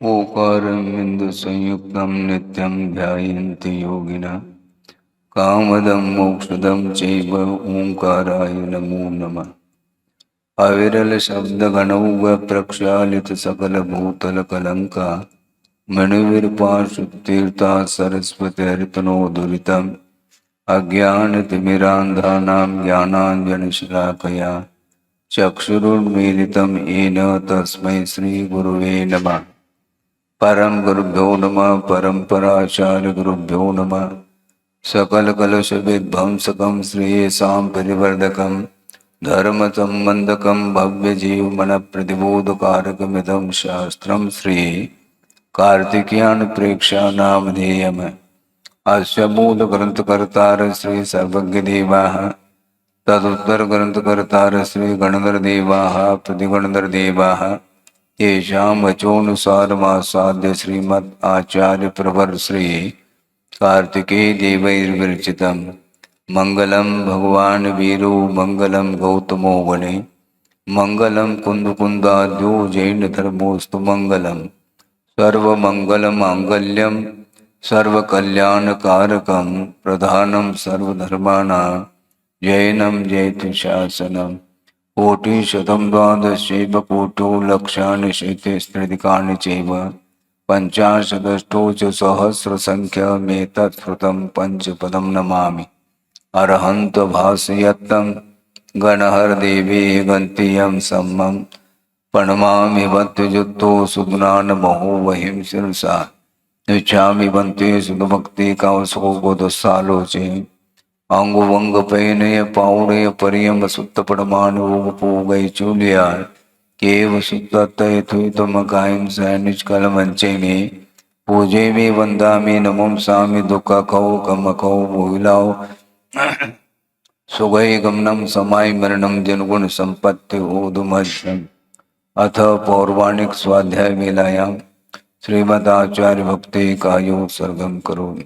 ओकारमिन्दुसंयुक्तं नित्यं ध्यायन्ति योगिनः कामदं मोक्षदं चैव ओंकाराय नमो नमः। अविरल शब्द गणौग प्रक्षालित सकल भूतल कलंका मणिवीरपाशुतीर्था सरस्वतीर्तनो दुरितम् अज्ञानतिमिरान्धानां ज्ञानाञ्जनशलाकया चक्षुरुन्मीलितं येन तस्मै श्रीगुरुवे नमः। परम गुरुभ्यो नमः। परम्पराचार्य गुरुभ्यो नमः। सकल कलश विध्वंसकं श्रेयसां परिवर्धकं धर्म संबंधकं भव्य जीव मन प्रतिबोधकारकमिदं शास्त्रं श्री कार्तिकेयन प्रेक्षा नामधेयम्। अस्य मूल ग्रंथकर्तार श्री सर्वज्ञ देवाः तदुत्तर ग्रंथकर्तार श्री गणधर देवाः प्रतिगणधर देवाः येषां वचोनुसारमासाद्य श्रीमद् आचार्य प्रवर श्री कार्तिकेय देवैर्विरचितं मंगलम भगवान वीरो मंगलम गौतमो वने मंगलम कुंदकुंदाद्यो जैन धर्मोस्तु मंगलम सर्वमंगल मांगल्यम सर्वकल्याणकारकं प्रधानं सर्वधर्माणां जैनम जयतु शासनम्। कोटिशतं द्वादशैव कोटो लक्षाणि शतैस्त्रिधिकानि चैव पञ्चाशदष्टौ च सहस्रसङ्ख्यमेतत् श्रुतं पञ्चपदं नमामि। अरहन्त भासयत्तं गणहरदेवे गन्तीयं सम्मं प्रणमामि भक्तियुक्तो सुज्ञानमहो वहिं शिरसा इच्छामि बन्ते सुधभक्ति कवसो गोदसालोचे अंग वंग पैनय पाउणय परियम सुत्त पड़मानु पूगई चूलिया केव सुत्त तुम कायम सैनिज कल मंचे में पूजे में वंदा में नमम सामि दुख कौ कम कौ मोहिलाओ सुगई गमनम समाय मरणम जनगुण संपत्ति ओदुमज्जम। अथ पौर्वाणिक स्वाध्याय वेलायाम श्रीमदाचार्य भक्ति कायो सर्गम करोमि।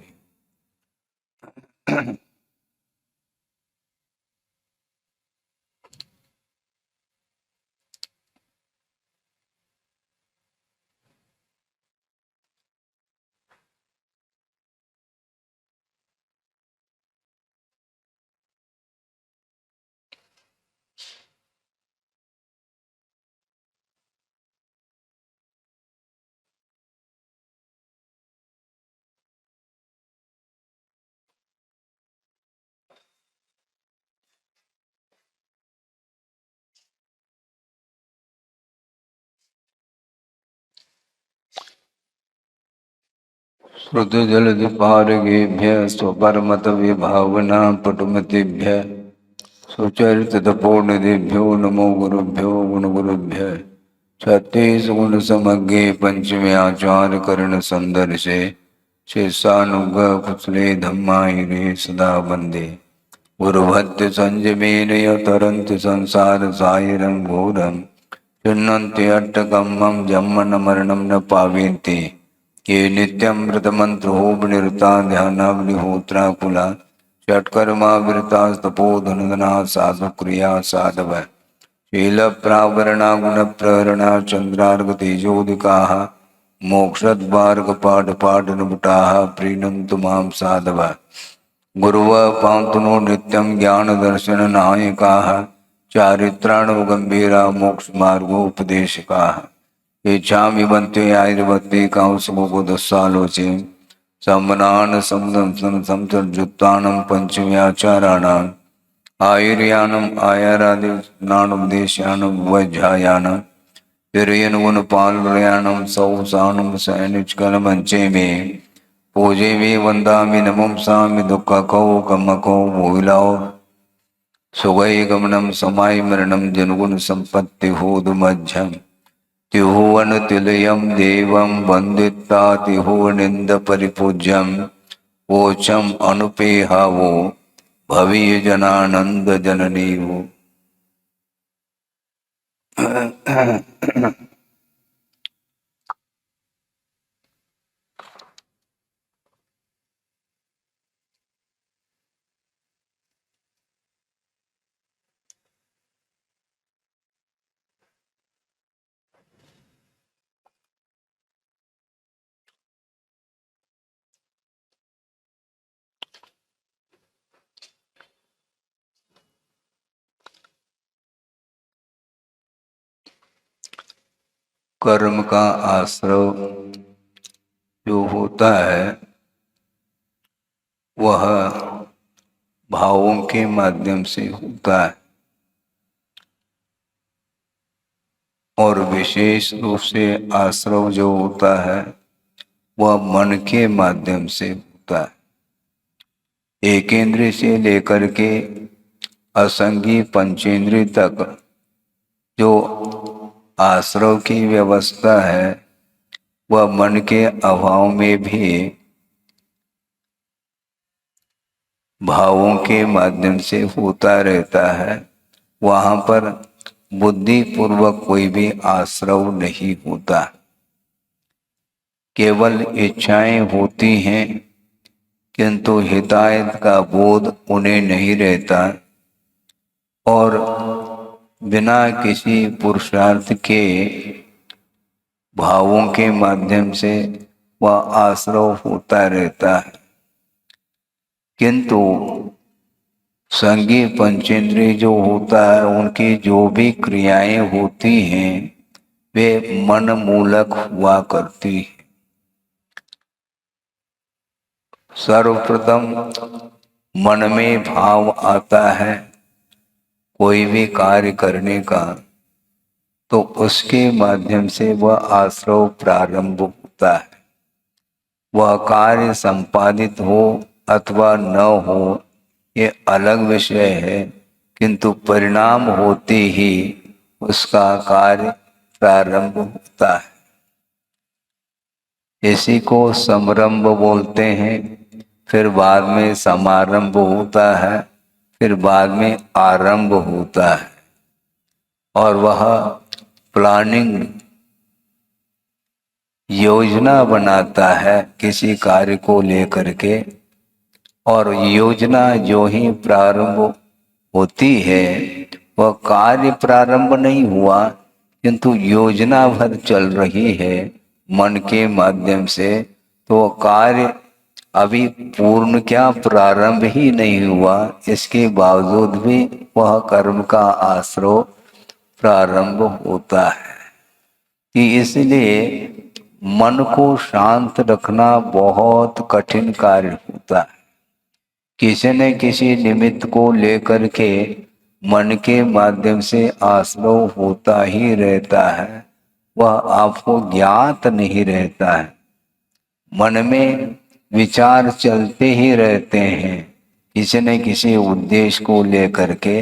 श्रुतजलधिपारगेभ्य स्वपरमत विभावना पटुमतेभ्य सुचरितपूर्णदेभ्यो नमो गुरुभ्यो गुणगुरुभ्य। छत्तीस गुण समज्ञे पंचमे आचार्य कर्ण संदर्शे शेषानुग कुशले धम्माहिरे सदा वंदे गुरुभक्ति संजमेन तरंत संसार सायरं घोरं चिन्हन्ति अट्टकम्मं जम्मन मरणं न पावेन्ति ये नित्यमृतमंत्रो निरता ध्यानाग्निहोत्राकुला षट्कर्मावृतास्तपोधनुदना साधुक्रिया साधव शीलप्रावरणा गुणप्रहरणा चन्द्रार्गतेजोदिकाः मोक्षद्वार्गपाठपाठनपुटाः प्रीणन्तु मां साधव गुरुव पान्तुनो नित्यं ज्ञानदर्शननायकाः चारित्राणुगम्भीरा मोक्षमार्गोपदेशकाः इच्छामि बन्ते आयुर्वत्ते कांसमुपदस्सालोचे सम्मनान समतर्जुत्तानं पंचम्याचाराणाम् आयुर्यानम् आयारादिनानुपदेशानं वज्झायानं तिरयनुगुणपालयानं सौसानं सैनिचकलमञ्चे मे पूजे मे वन्दामि नमंसामि दुःखकौ कमकौ मोहिलाओ सुगै गमनं समाय मरणं जनगुण संपत्ति होदुमज्झम्। तिहुवन तिलयम देवं वंदिता तिहुवनिंद परिपूज्यम वोचम अनुपेहावो भवीय जनानंद जननी वो। कर्म का आश्रव जो होता है वह भावों के माध्यम से होता है और विशेष रूप से आश्रव जो होता है वह मन के माध्यम से होता है। एकेंद्रिय से लेकर के असंगी पंचेंद्रिय तक जो आश्रव की व्यवस्था है वह मन के अभाव में भी भावों के माध्यम से होता रहता है। वहाँ पर बुद्धि पूर्वक कोई भी आश्रव नहीं होता, केवल इच्छाएं होती हैं किंतु हिदायत का बोध उन्हें नहीं रहता और बिना किसी पुरुषार्थ के भावों के माध्यम से वह आश्रव होता रहता है। किंतु संगी पंचेंद्रिय जो होता है उनकी जो भी क्रियाएं होती हैं वे मन मूलक हुआ करती है। सर्वप्रथम मन में भाव आता है कोई भी कार्य करने का तो उसके माध्यम से वह आश्रव प्रारंभ होता है। वह कार्य संपादित हो अथवा न हो ये अलग विषय है, किंतु परिणाम होते ही उसका कार्य प्रारंभ होता है। इसी को समारंभ बोलते हैं, फिर बाद में समारंभ होता है, फिर बाद में आरंभ होता है और वह प्लानिंग योजना बनाता है किसी कार्य को लेकर के और योजना जो ही प्रारंभ होती है वह कार्य प्रारंभ नहीं हुआ किंतु योजना भर चल रही है मन के माध्यम से, तो कार्य अभी पूर्ण क्या प्रारंभ ही नहीं हुआ, इसके बावजूद भी वह कर्म का आश्रव प्रारंभ होता है। कि इसलिए मन को शांत रखना बहुत कठिन कार्य होता है। किसी न किसी निमित्त को लेकर के मन के माध्यम से आश्रव होता ही रहता है, वह आपको ज्ञात नहीं रहता है। मन में विचार चलते ही रहते हैं किसी न किसी उद्देश्य को लेकर के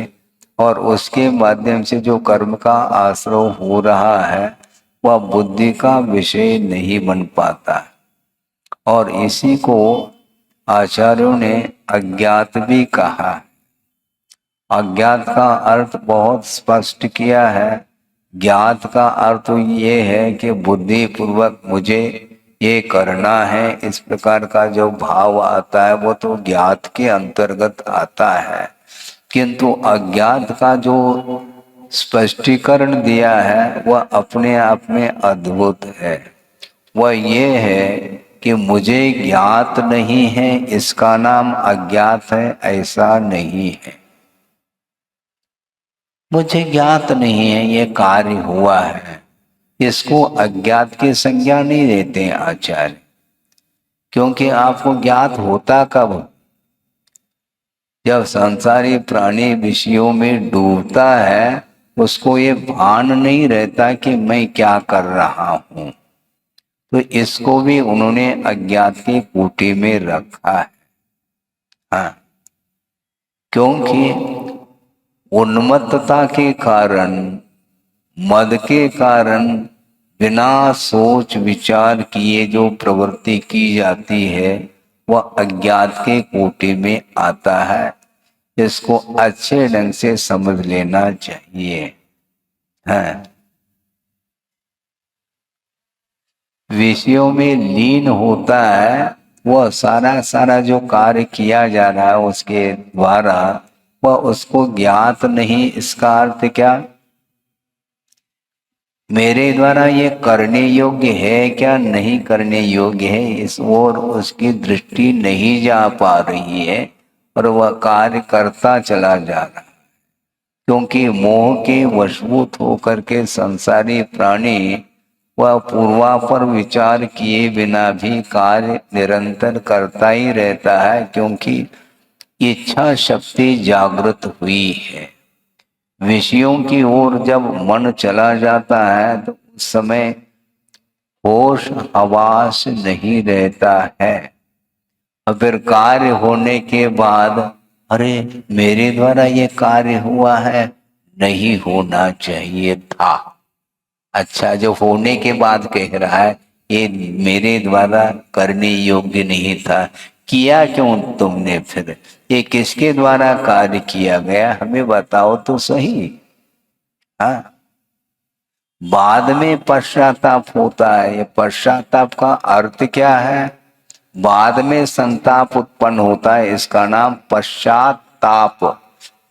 और उसके माध्यम से जो कर्म का आश्रव हो रहा है वह बुद्धि का विषय नहीं बन पाता और इसी को आचार्यों ने अज्ञात भी कहा। अज्ञात का अर्थ बहुत स्पष्ट किया है। ज्ञात का अर्थ ये है कि बुद्धि पूर्वक मुझे ये करना है, इस प्रकार का जो भाव आता है वो तो ज्ञात के अंतर्गत आता है, किंतु अज्ञात का जो स्पष्टीकरण दिया है वह अपने आप में अद्भुत है। वह ये है कि मुझे ज्ञात नहीं है इसका नाम अज्ञात है, ऐसा नहीं है। मुझे ज्ञात नहीं है ये कार्य हुआ है, इसको अज्ञात की संज्ञा नहीं देते हैं आचार्य, क्योंकि आपको ज्ञात होता कब, जब संसारी प्राणी विषयों में डूबता है उसको ये भान नहीं रहता कि मैं क्या कर रहा हूं, तो इसको भी उन्होंने अज्ञात की कोटि में रखा है। हाँ, क्योंकि उन्मत्तता के कारण, मद के कारण बिना सोच विचार किए जो प्रवृत्ति की जाती है वह अज्ञात के कोटि में आता है। इसको अच्छे ढंग से समझ लेना चाहिए। हाँ, विषयों में लीन होता है वह सारा जो कार्य किया जा रहा है उसके द्वारा वह उसको ज्ञात नहीं। इसका अर्थ क्या, मेरे द्वारा ये करने योग्य है क्या नहीं करने योग्य है, इस ओर उसकी दृष्टि नहीं जा पा रही है और वह कार्य करता चला जा रहा है। क्योंकि मोह के वशभूत होकर के संसारी प्राणी वह पूर्वापर विचार किए बिना भी कार्य निरंतर करता ही रहता है, क्योंकि इच्छा शक्ति जागृत हुई है। विषयों की ओर जब मन चला जाता है तो उस समय होश हवास नहीं रहता है। और फिर कार्य होने के बाद अरे मेरे द्वारा ये कार्य हुआ है, नहीं होना चाहिए था। अच्छा, जो होने के बाद कह रहा है ये मेरे द्वारा करने योग्य नहीं था, किया क्यों तुमने फिर? ये किसके द्वारा कार्य किया गया, हमें बताओ तो सही। हाँ, बाद में पश्चाताप होता है। ये पश्चाताप का अर्थ क्या है? बाद में संताप उत्पन्न होता है, इसका नाम पश्चाताप।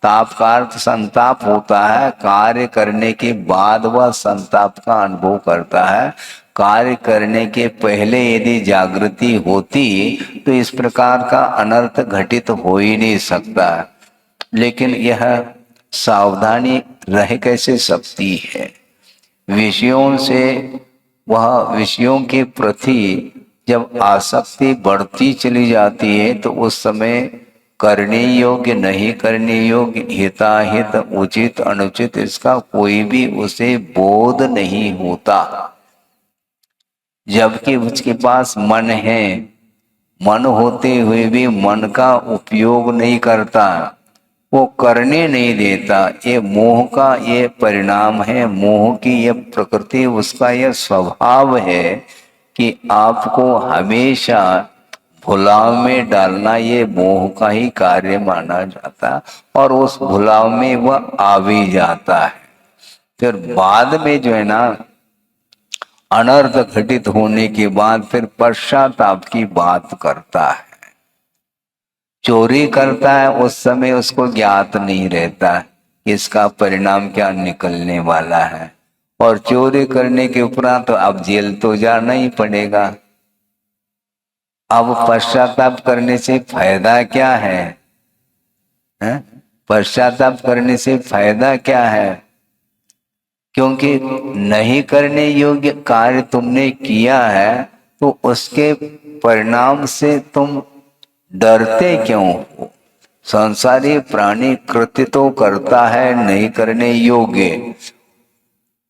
ताप का अर्थ संताप होता है। कार्य करने के बाद वह संताप का अनुभव करता है। कार्य करने के पहले यदि जागृति होती तो इस प्रकार का अनर्थ घटित हो ही नहीं सकता। लेकिन यह सावधानी रह कैसे सकती है? विषयों से, वह विषयों के प्रति जब आसक्ति बढ़ती चली जाती है तो उस समय करने योग्य नहीं करने योग्य, हिताहित उचित अनुचित, इसका कोई भी उसे बोध नहीं होता। जबकि उसके पास मन है, मन होते हुए भी मन का उपयोग नहीं करता, वो करने नहीं देता। ये मोह का ये परिणाम है, मोह की ये प्रकृति, उसका यह स्वभाव है कि आपको हमेशा भुलाव में डालना, ये मोह का ही कार्य माना जाता और उस भुलाव में वह आ भी जाता है। फिर बाद में जो है ना, अनर्थ घटित होने के बाद फिर पश्चाताप की बात करता है। चोरी करता है उस समय उसको ज्ञात नहीं रहता इसका परिणाम क्या निकलने वाला है, और चोरी करने के उपरांत तो अब जेल तो जाना ही पड़ेगा। अब पश्चाताप करने से फायदा क्या है? पश्चाताप करने से फायदा क्या है? क्योंकि नहीं करने योग्य कार्य तुमने किया है तो उसके परिणाम से तुम डरते क्यों हो? संसारी प्राणी कृत्य तो करता है नहीं करने योग्य,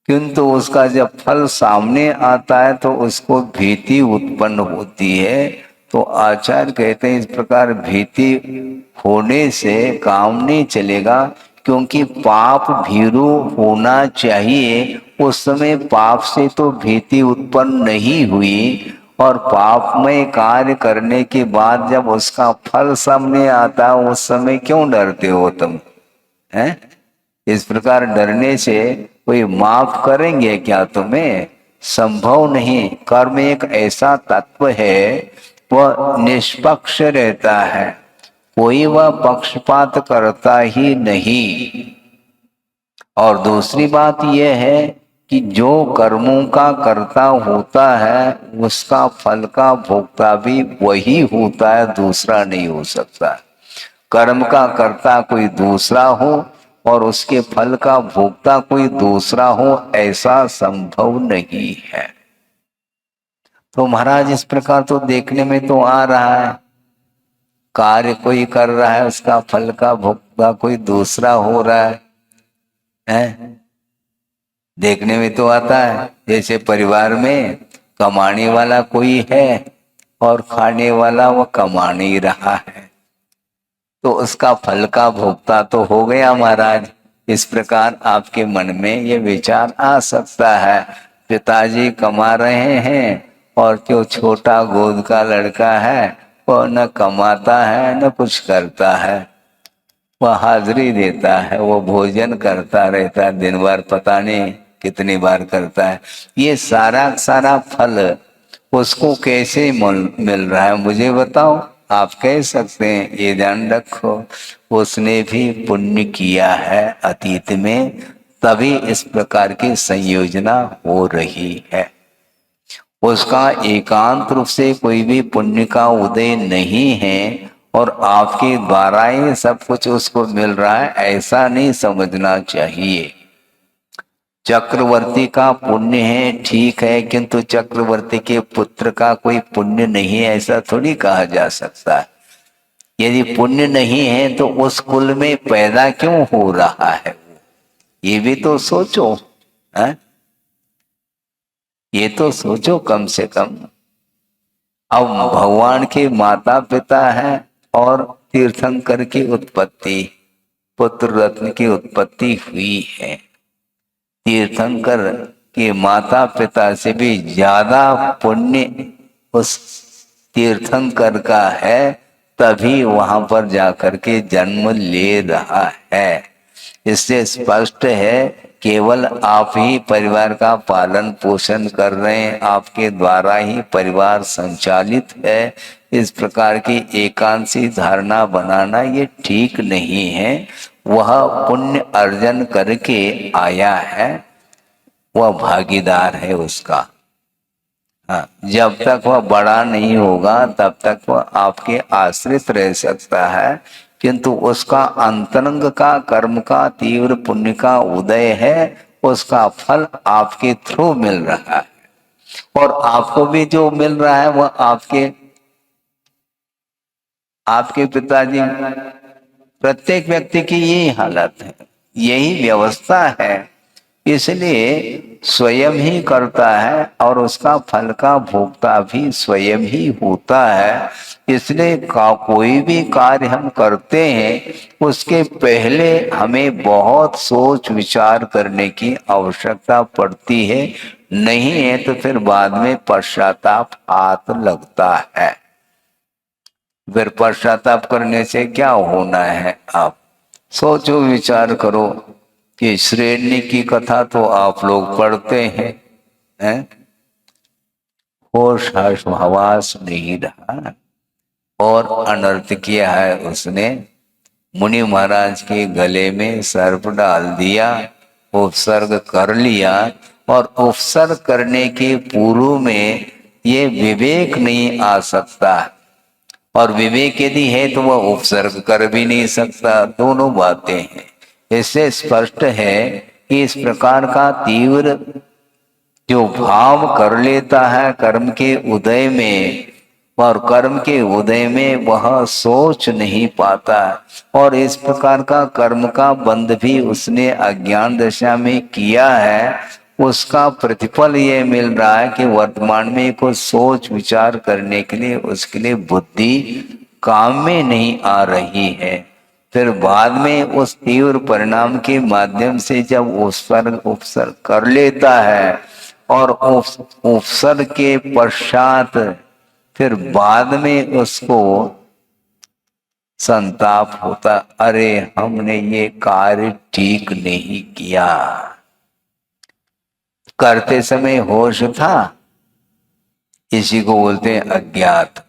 किंतु उसका जब फल सामने आता है तो उसको भीति उत्पन्न होती है। तो आचार्य कहते हैं इस प्रकार भीति होने से काम नहीं चलेगा, क्योंकि पाप भीरु होना चाहिए। उस समय पाप से तो भीति उत्पन्न नहीं हुई, और पापमय कार्य करने के बाद जब उसका फल सामने आता है उस समय क्यों डरते हो तुम? हैं? इस प्रकार डरने से कोई माफ करेंगे क्या तुम्हें? संभव नहीं। कर्म एक ऐसा तत्व है, वह निष्पक्ष रहता है, कोई वह पक्षपात करता ही नहीं। और दूसरी बात यह है कि जो कर्मों का कर्ता होता है उसका फल का भोक्ता भी वही होता है, दूसरा नहीं हो सकता। कर्म का कर्ता कोई दूसरा हो और उसके फल का भोक्ता कोई दूसरा हो, ऐसा संभव नहीं है। तो महाराज इस प्रकार तो देखने में तो आ रहा है, कार्य कोई कर रहा है उसका फल का भोक्ता कोई दूसरा हो रहा है? देखने में तो आता है। जैसे परिवार में कमाने वाला कोई है और खाने वाला वो कमा नहीं रहा है, तो उसका फल का भोक्ता तो हो गया महाराज। इस प्रकार आपके मन में ये विचार आ सकता है, पिताजी कमा रहे हैं और जो छोटा गोद का लड़का है वो न कमाता है न कुछ करता है, वह हाजिरी देता है, वो भोजन करता रहता है दिन भर, पता नहीं कितनी बार करता है। ये सारा सारा फल उसको कैसे मिल रहा है मुझे बताओ? आप कह सकते हैं, ये ध्यान रखो उसने भी पुण्य किया है अतीत में, तभी इस प्रकार की संयोजना हो रही है। उसका एकांत रूप से कोई भी पुण्य का उदय नहीं है और आपके द्वारा ही सब कुछ उसको मिल रहा है, ऐसा नहीं समझना चाहिए। चक्रवर्ती का पुण्य है, ठीक है, किंतु चक्रवर्ती के पुत्र का कोई पुण्य नहीं है, ऐसा थोड़ी कहा जा सकता है। यदि पुण्य नहीं है तो उस कुल में पैदा क्यों हो रहा है, ये भी तो सोचो। है? ये तो सोचो कम से कम। अब भगवान के माता पिता हैं और तीर्थंकर की उत्पत्ति, पुत्र रत्न की उत्पत्ति हुई है। तीर्थंकर के माता पिता से भी ज्यादा पुण्य उस तीर्थंकर का है, तभी वहां पर जाकर के जन्म ले रहा है। इससे स्पष्ट है केवल आप ही परिवार का पालन पोषण कर रहे हैं, आपके द्वारा ही परिवार संचालित है। इस प्रकार की एकांशी धारणा बनाना ये ठीक नहीं है। वह पुण्य अर्जन करके आया है, वह भागीदार है उसका। हाँ, जब तक वह बड़ा नहीं होगा तब तक वह आपके आश्रित रह सकता है, किंतु उसका अंतरंग का कर्म का तीव्र पुण्य का उदय है, उसका फल आपके थ्रू मिल रहा है। और आपको भी जो मिल रहा है वह आपके पिताजी, प्रत्येक व्यक्ति की यही हालत है, यही व्यवस्था है। इसलिए स्वयं ही करता है और उसका फल का भोक्ता भी स्वयं ही होता है। इसलिए कोई भी कार्य हम करते हैं उसके पहले हमें बहुत सोच विचार करने की आवश्यकता पड़ती है, नहीं है तो फिर बाद में पश्चाताप हाथ लगता है। फिर पश्चाताप करने से क्या होना है, आप सोचो विचार करो कि श्रेणी की कथा तो आप लोग पढ़ते हैं? होश हवास नहीं रहा और अनर्थ किया है उसने। मुनि महाराज के गले में सर्प डाल दिया, उपसर्ग कर लिया, और उपसर्ग करने के पूर्व में ये विवेक नहीं आ सकता, और विवेक यदि है तो वह उपसर्ग कर भी नहीं सकता। दोनों बातें हैं। इससे स्पष्ट है कि इस प्रकार का तीव्र जो भाव कर लेता है कर्म के उदय में, और कर्म के उदय में वह सोच नहीं पाता, और इस प्रकार का कर्म का बंध भी उसने अज्ञान दशा में किया है, उसका प्रतिफल ये मिल रहा है कि वर्तमान में कुछ सोच विचार करने के लिए उसके लिए बुद्धि काम में नहीं आ रही है। फिर बाद में उस तीव्र परिणाम के माध्यम से जब उपसर्ग कर लेता है और उपसर्ग के पश्चात फिर बाद में उसको संताप होता, अरे हमने ये कार्य ठीक नहीं किया। करते समय होश था, इसी को बोलते हैं अज्ञात।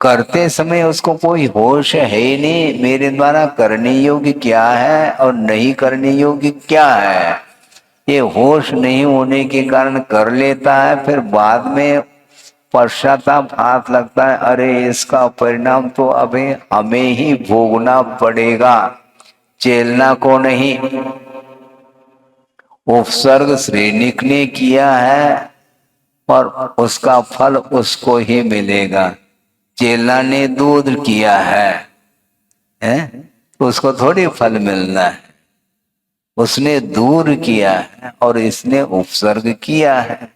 करते समय उसको कोई होश है ही नहीं, मेरे द्वारा करने योग्य क्या है और नहीं करने योग्य क्या है, ये होश नहीं होने के कारण कर लेता है। फिर बाद में पश्चाताप हाथ लगता है, अरे इसका परिणाम तो अभी हमें ही भोगना पड़ेगा, चेलना को नहीं। उपसर्ग श्रेणिक ने किया है और उसका फल उसको ही मिलेगा। चेला ने दूध किया है? उसको थोड़ी फल मिलना है। उसने दूर किया है और इसने उपसर्ग किया है।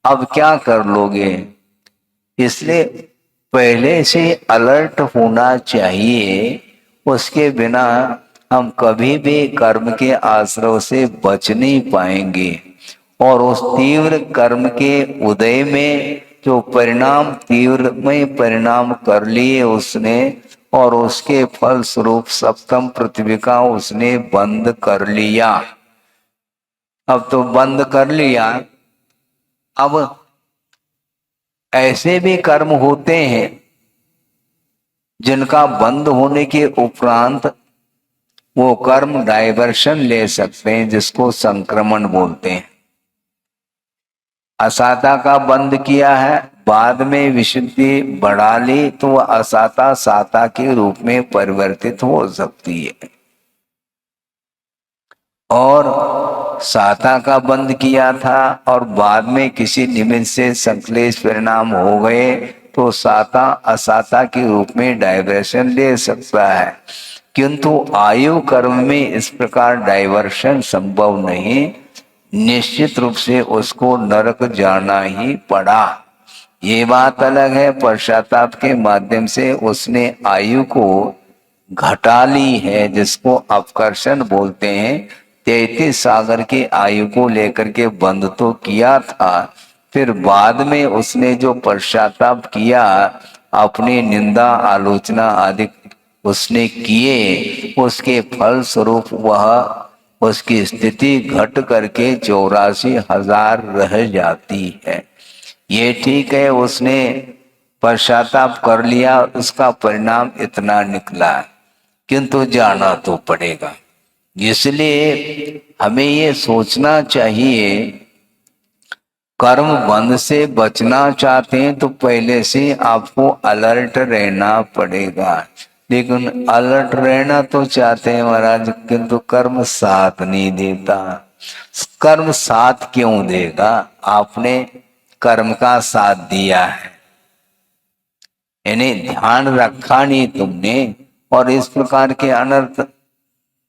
अब क्या कर लोगे? इसलिए पहले से अलर्ट होना चाहिए, उसके बिना हम कभी भी कर्म के आश्रय से बच नहीं पाएंगे। और उस तीव्र कर्म के उदय में जो परिणाम तीव्र में परिणाम कर लिए उसने, और उसके फल स्वरूप सप्तम पृथ्वी का उसने बंद कर लिया। अब तो बंद कर लिया, अब ऐसे भी कर्म होते हैं जिनका बंद होने के उपरांत वो कर्म डाइवर्शन ले सकते हैं, जिसको संक्रमण बोलते हैं। असाता का बंद किया है, बाद में विशुद्धि बढ़ा ली तो वह असाता साता के रूप में परिवर्तित हो सकती है। और साता का बंद किया था और बाद में किसी निमित्त से संश्लेष परिणाम हो गए तो साता असाता के रूप में डाइवर्शन ले सकता है, किंतु आयु कर्म में इस प्रकार डाइवर्शन संभव नहीं। निश्चित रूप से उसको नरक जाना ही पड़ा। ये बात अलग है, पश्चाताप के माध्यम से उसने आयु को घटा ली है, जिसको अपकर्षण बोलते हैं। 33 सागर की आयु को लेकर के बंद तो किया था, फिर बाद में उसने जो पश्चाताप किया, अपनी निंदा आलोचना आदि उसने किए, उसके फल स्वरूप वह उसकी स्थिति घट करके 84,000 रह जाती है। ये ठीक है, उसने पश्चाताप कर लिया, उसका परिणाम इतना निकला, किंतु जाना तो पड़ेगा। इसलिए हमें ये सोचना चाहिए, कर्म बंध से बचना चाहते हैं तो पहले से आपको अलर्ट रहना पड़ेगा। लेकिन अलर्ट रहना तो चाहते हैं महाराज, किंतु कर्म साथ नहीं देता। कर्म साथ क्यों देगा? आपने कर्म का साथ दिया है, यानी ध्यान रखा नहीं तुमने और इस प्रकार के अनर्थ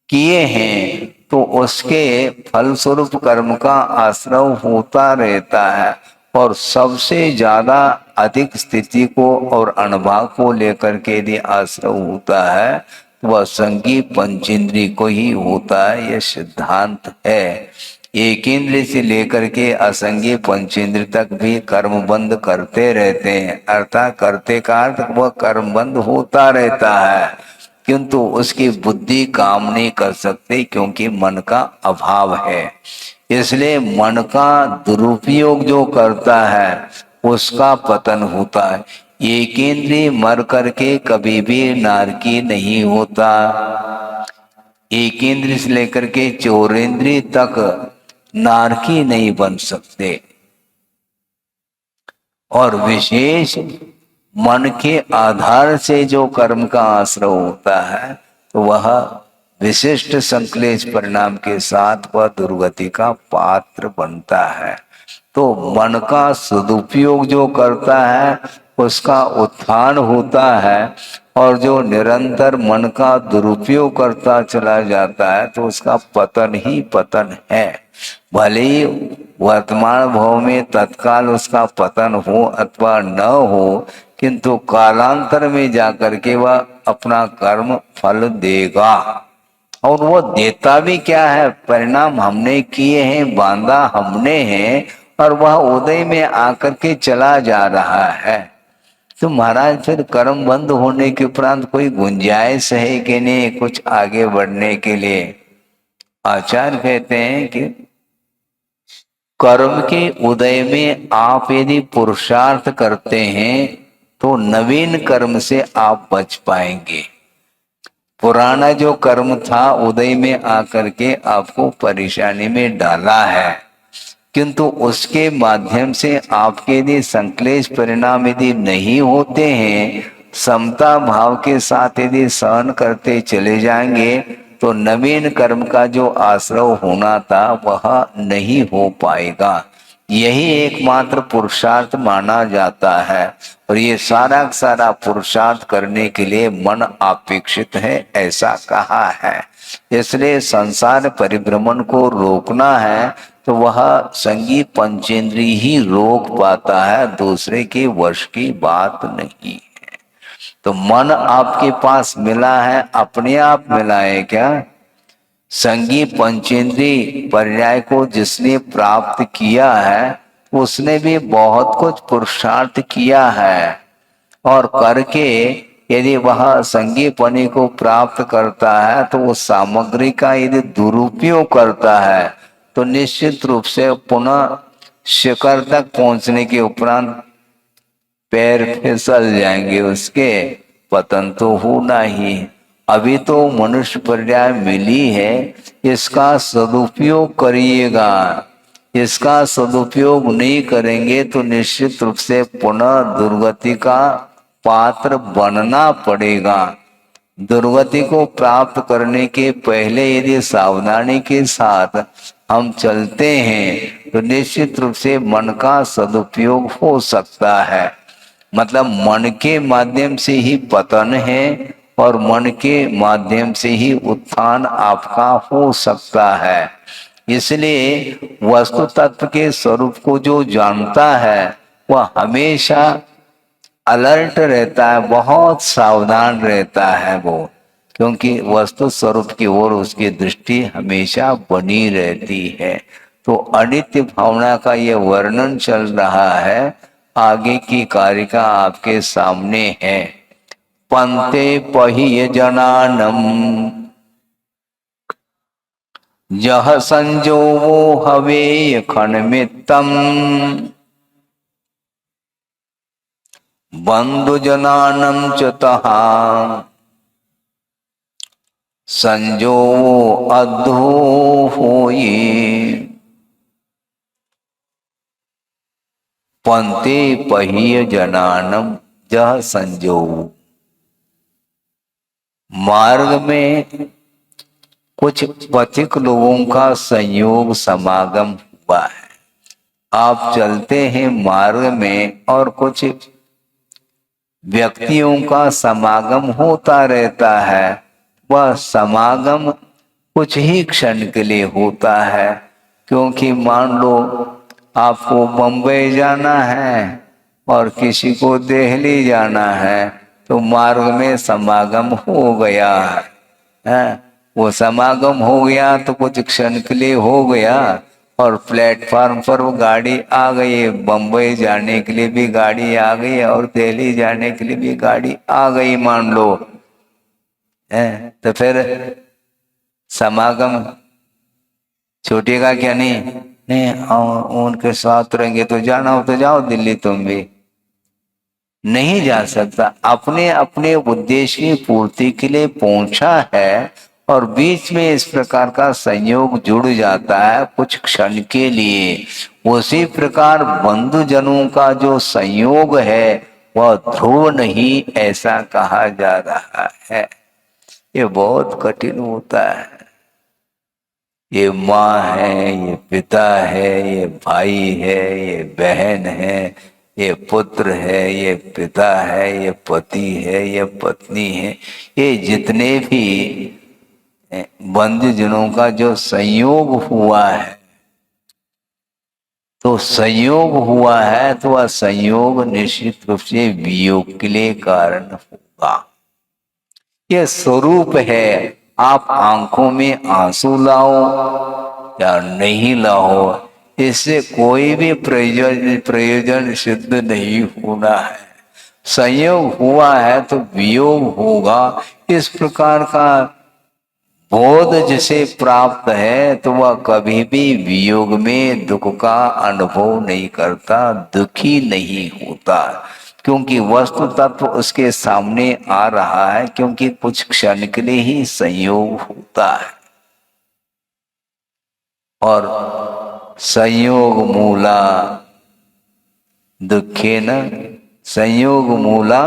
किए हैं, तो उसके फलस्वरूप कर्म का आश्रय होता रहता है। और सबसे ज्यादा अधिक स्थिति को और अनुभव को लेकर के यदि आश्रय होता है, वह संगी पंचेंद्रिय को ही होता है। यह सिद्धांत है। एक इंद्रिय से लेकर के असंगी पंचेंद्रिय तक भी कर्म बंद करते रहते हैं, अर्थात करते का अर्थ वह कर्म बंद होता रहता है, किंतु उसकी बुद्धि काम नहीं कर सकती क्योंकि मन का अभाव है। इसलिए मन का दुरुपयोग जो करता है उसका पतन होता है। एक इंद्रिय मर करके कभी भी नारकी नहीं होता। एक इंद्रिय से लेकर के चौरेंद्रिय तक नारकी नहीं बन सकते। और विशेष मन के आधार से जो कर्म का आश्रय होता है, तो वह विशिष्ट संश्लेष परिणाम के साथ वह दुर्गति का पात्र बनता है। तो मन का सदुपयोग जो करता है उसका उत्थान होता है, और जो निरंतर मन का दुरुपयोग करता चला जाता है तो उसका पतन ही पतन है। भले ही वर्तमान भाव में तत्काल उसका पतन हो अथवा न हो, किंतु कालांतर में जाकर के वह अपना कर्म फल देगा। और वो देता भी क्या है? परिणाम हमने किए हैं, बांधा हमने हैं, और वह उदय में आकर के चला जा रहा है। तो महाराज फिर कर्म बंद होने के उपरांत कोई गुंजाइश है कि नहीं कुछ आगे बढ़ने के लिए? आचार्य कहते हैं कि कर्म के उदय में आप यदि पुरुषार्थ करते हैं तो नवीन कर्म से आप बच पाएंगे। पुराना जो कर्म था उदय में आकर के आपको परेशानी में डाला है, किंतु उसके माध्यम से आपके यदि संश्लेष परिणाम यदि नहीं होते हैं, समता भाव के साथ यदि सहन करते चले जाएंगे, तो नवीन कर्म का जो आश्रय होना था वह नहीं हो पाएगा। यही एकमात्र पुरुषार्थ माना जाता है। और ये सारा सारा पुरुषार्थ करने के लिए मन अपेक्षित है, ऐसा कहा है। इसलिए संसार परिभ्रमण को रोकना है तो वह संगी पंचेंद्रिय ही रोक पाता है, दूसरे के वश की बात नहीं है। तो मन आपके पास मिला है, अपने आप मिला है क्या? संगी पंचेंद्रिय पर्याय को जिसने प्राप्त किया है उसने भी बहुत कुछ पुरुषार्थ किया है, और करके यदि वह संगीपनी को प्राप्त करता है तो वो सामग्री का यदि दुरुपयोग करता है तो निश्चित रूप से पुनः शिखर तक पहुंचने के उपरांत पैर फिसल जाएंगे, उसके पतन तो होना ही। अभी तो मनुष्य पर्याय मिली है, इसका सदुपयोग करिएगा। इसका सदुपयोग नहीं करेंगे तो निश्चित रूप से पुनः दुर्गति का पात्र बनना पड़ेगा। दुर्गति को प्राप्त करने के पहले यदि सावधानी के साथ हम चलते हैं तो निश्चित रूप से मन का सदुपयोग हो सकता है। मतलब मन के माध्यम से ही पतन है और मन के माध्यम से ही उत्थान आपका हो सकता है। इसलिए वस्तु तत्व के स्वरूप को जो जानता है वह हमेशा अलर्ट रहता है, बहुत सावधान रहता है वो, क्योंकि वस्तु स्वरूप की ओर उसकी दृष्टि हमेशा बनी रहती है। तो अनित्य भावना का ये वर्णन चल रहा है, आगे की कारिका आपके सामने है। पंते पहिय जनानम जह संजोवो हवे खनमित्तम बंधुजनानम च तहा संजोवो अद्धो होये। पंते पहिय जनानम जह संजोवो, मार्ग में कुछ पथिक लोगों का संयोग समागम हुआ है। आप चलते हैं मार्ग में और कुछ व्यक्तियों का समागम होता रहता है। वह समागम कुछ ही क्षण के लिए होता है, क्योंकि मान लो आपको बम्बई जाना है और किसी को दिल्ली जाना है तो मार्ग में समागम हो गया है। वो समागम हो गया तो कुछ क्षण के लिए हो गया और प्लेटफार्म पर वो गाड़ी आ गई, बम्बई जाने के लिए भी गाड़ी आ गई और दिल्ली जाने के लिए भी गाड़ी आ गई मान लो है, तो फिर समागम छूटेगा क्या? नहीं उनके साथ रहेंगे तो जाना हो तो जाओ दिल्ली, तुम भी नहीं जा सकता। अपने अपने उद्देश्य की पूर्ति के लिए पहुंचा है और बीच में इस प्रकार का संयोग जुड़ जाता है कुछ क्षण के लिए। उसी प्रकार बंधुजनों का जो संयोग है वह ध्रुव नहीं, ऐसा कहा जा रहा है। ये बहुत कठिन होता है। ये माँ है, ये पिता है, ये भाई है, ये बहन है, ये पुत्र है, ये पिता है, ये पति है, ये पत्नी है, ये जितने भी बंधुजनों का जो संयोग हुआ है, तो संयोग हुआ है तो वह संयोग निश्चित रूप से वियोग के लिए कारण होगा। यह स्वरूप है। आप आंखों में आंसू लाओ या नहीं लाओ, इससे कोई भी प्रयोजन सिद्ध नहीं होना है। संयोग हुआ है तो वियोग होगा, इस प्रकार का बोध जिसे प्राप्त है तो वह कभी भी वियोग में दुख का अनुभव नहीं करता, दुखी नहीं होता, क्योंकि वस्तु तत्व उसके सामने आ रहा है, क्योंकि कुछ क्षण के लिए ही संयोग होता है। और संयोग मूला दुखे न, संयोग मूला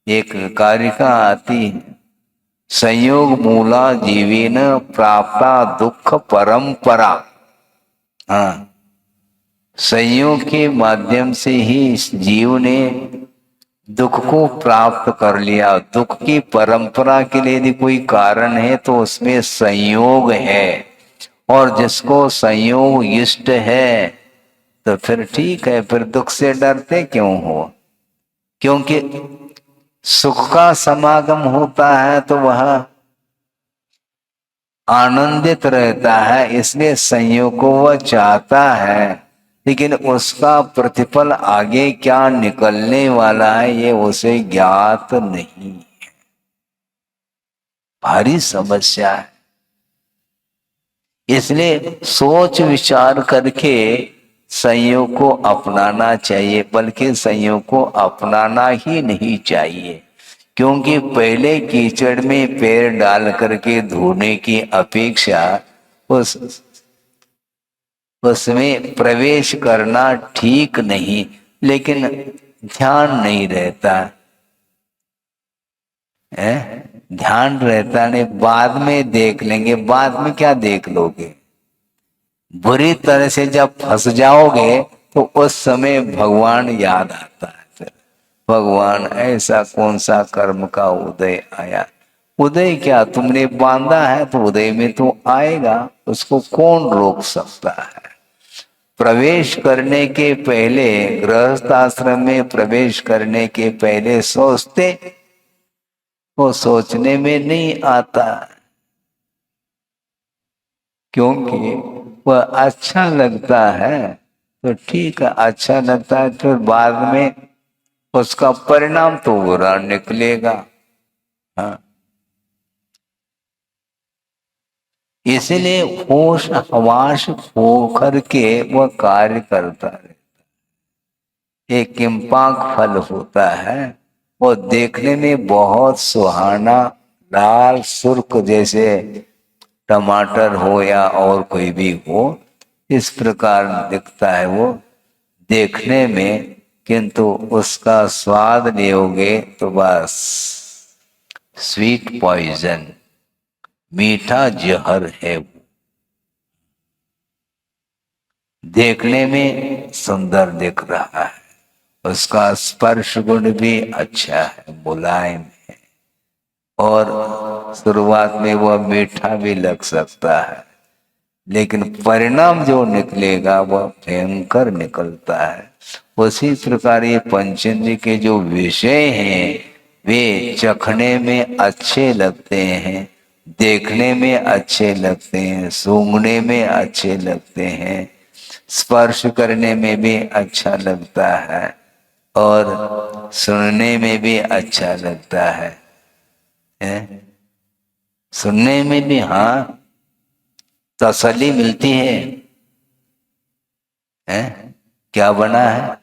एक कारिका आती है, संयोग मूला जीवेन प्राप्ता दुख परंपरा। हाँ, संयोग के माध्यम से ही इस जीव ने दुख को प्राप्त कर लिया। दुख की परंपरा के लिए यदि कोई कारण है तो उसमें संयोग है, और जिसको संयोग इष्ट है तो फिर ठीक है, फिर दुख से डरते क्यों हो? क्योंकि सुख का समागम होता है तो वह आनंदित रहता है, इसलिए संयोग को वह चाहता है, लेकिन उसका प्रतिफल आगे क्या निकलने वाला है ये उसे ज्ञात नहीं। भारी समस्या है। इसलिए सोच विचार करके संयोग को अपनाना चाहिए, बल्कि संयोग को अपनाना ही नहीं चाहिए, क्योंकि पहले कीचड़ में पैर डाल करके धोने की अपेक्षा उसमें प्रवेश करना ठीक नहीं, लेकिन ध्यान नहीं रहता। है, ध्यान रहता नहीं, बाद में देख लेंगे। बाद में क्या देख लोगे? बुरी तरह से जब फंस जाओगे तो उस समय भगवान याद आता है। फिर भगवान ऐसा कौन सा कर्म का उदय आया? उदय क्या, तुमने बांधा है तो उदय में तो आएगा, उसको कौन रोक सकता है? प्रवेश करने के पहले, गृहस्थ आश्रम में प्रवेश करने के पहले सोचते, वो सोचने में नहीं आता, क्योंकि वह अच्छा लगता है तो ठीक है, अच्छा लगता है, फिर बाद में उसका परिणाम तो बुरा निकलेगा। हाँ, इसलिए होश हवास होकर के वह कार्य करता है। एक किम्पाक फल होता है, वो देखने में बहुत सुहाना, लाल सुर्ख जैसे टमाटर हो या और कोई भी हो, इस प्रकार दिखता है वो देखने में, किंतु उसका स्वाद लेोगे तो बस स्वीट पॉइजन, मीठा जहर है वो। देखने में सुंदर दिख रहा है, उसका स्पर्श गुण भी अच्छा है, मुलायम है, और शुरुआत में वह मीठा भी लग सकता है, लेकिन परिणाम जो निकलेगा वह भयंकर निकलता है। उसी प्रकार ये पंचेंद्रिय के जो विषय हैं वे चखने में अच्छे लगते हैं, देखने में अच्छे लगते हैं, सूंघने में अच्छे लगते हैं, स्पर्श करने में भी अच्छा लगता है, और सुनने में भी अच्छा लगता है? सुनने में भी हाँ तसल्ली मिलती है? क्या बना है?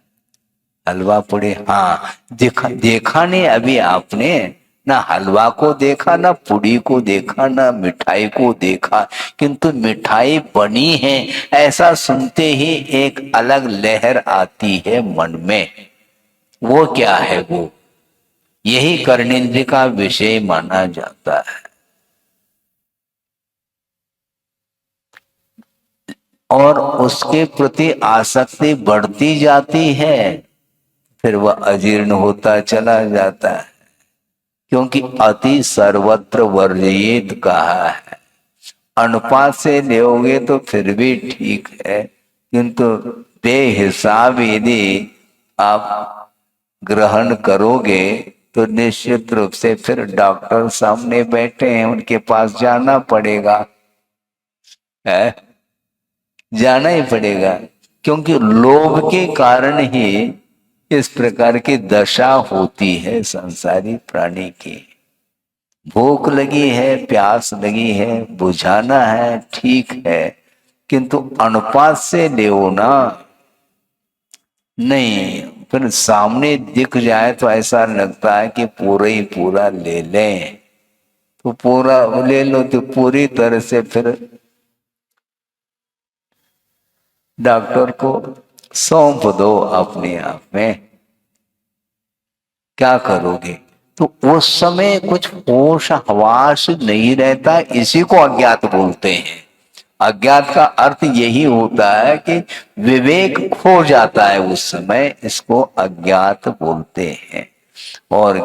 हलवा पूड़ी। हाँ, देखा देखा नहीं अभी आपने, ना हलवा को देखा, ना पूड़ी को देखा, ना मिठाई को देखा, किंतु मिठाई बनी है ऐसा सुनते ही एक अलग लहर आती है मन में। वो क्या है? वो यही कर्णेंद्र का विषय माना जाता है। और उसके प्रति आसक्ति बढ़ती जाती है, फिर वह अजीर्ण होता चला जाता है, क्योंकि अति सर्वत्र वर्जयेत कहा है। अनुपात से लेोगे तो फिर भी ठीक है, किंतु बेहिसाब यदि आप ग्रहण करोगे तो निश्चित रूप से फिर डॉक्टर सामने बैठे हैं, उनके पास जाना पड़ेगा, है? जाना ही पड़ेगा, क्योंकि लोभ के कारण ही इस प्रकार की दशा होती है संसारी प्राणी की। भूख लगी है, प्यास लगी है, बुझाना है, ठीक है, किंतु अनुपात से ले ना, नहीं, फिर सामने दिख जाए तो ऐसा लगता है कि पूरा ही पूरा ले लें, तो पूरा ले लो तो पूरी तरह से फिर डॉक्टर को सौंप दो अपने आप में, क्या करोगे? तो उस समय कुछ होश हवास नहीं रहता, इसी को अज्ञात बोलते हैं। अज्ञात का अर्थ यही होता है कि विवेक खो जाता है उस समय, इसको अज्ञात बोलते हैं। और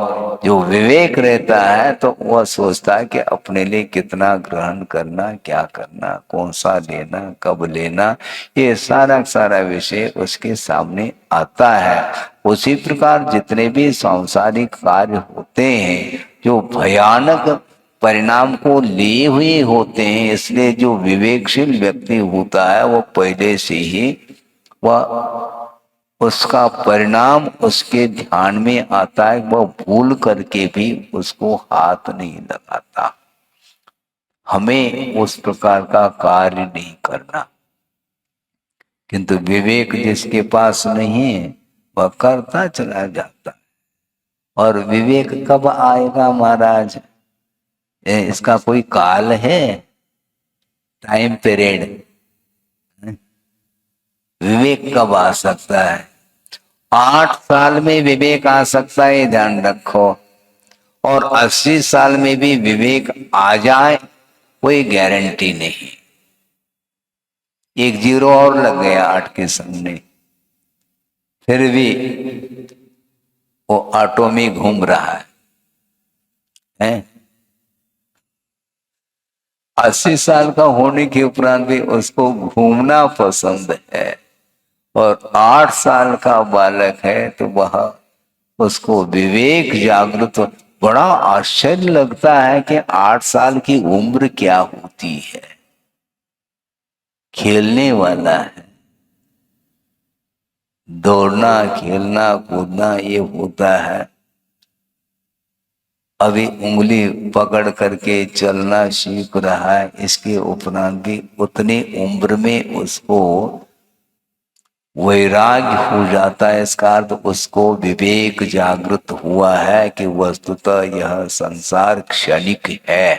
जो विवेक रहता है तो वह सोचता है कि अपने लिए कितना ग्रहण करना, क्या करना, कौन सा लेना, कब लेना, ये सारा सारा विषय उसके सामने आता है। उसी प्रकार जितने भी सांसारिक कार्य होते हैं जो भयानक परिणाम को लिए हुए होते हैं, इसलिए जो विवेकशील व्यक्ति होता है वो पहले से ही वह उसका परिणाम उसके ध्यान में आता है, वह भूल करके भी उसको हाथ नहीं लगाता। हमें उस प्रकार का कार्य नहीं करना, किंतु विवेक जिसके पास नहीं है वह करता चला जाता। और विवेक कब आएगा महाराज? इसका कोई काल है? Time period? विवेक कब आ सकता है? 8 साल में विवेक आ सकता है, ध्यान रखो। और 80 साल में भी विवेक आ जाए कोई गारंटी नहीं। एक जीरो और लग गया 8 के सामने, फिर भी वो ऑटो में घूम रहा है? 80 साल का होने के उपरांत भी उसको घूमना पसंद है। और 8 साल का बालक है तो वह उसको विवेक जागृत। बड़ा आश्चर्य लगता है कि 8 साल की उम्र क्या होती है। खेलने वाला है, दौड़ना खेलना कूदना ये होता है। अभी उंगली पकड़ करके चलना सीख रहा है, इसके उपरांत भी उतनी उम्र में उसको वैराग्य हो जाता है। इसका अर्थ उसको विवेक जागृत हुआ है कि वस्तुतः यह संसार क्षणिक है।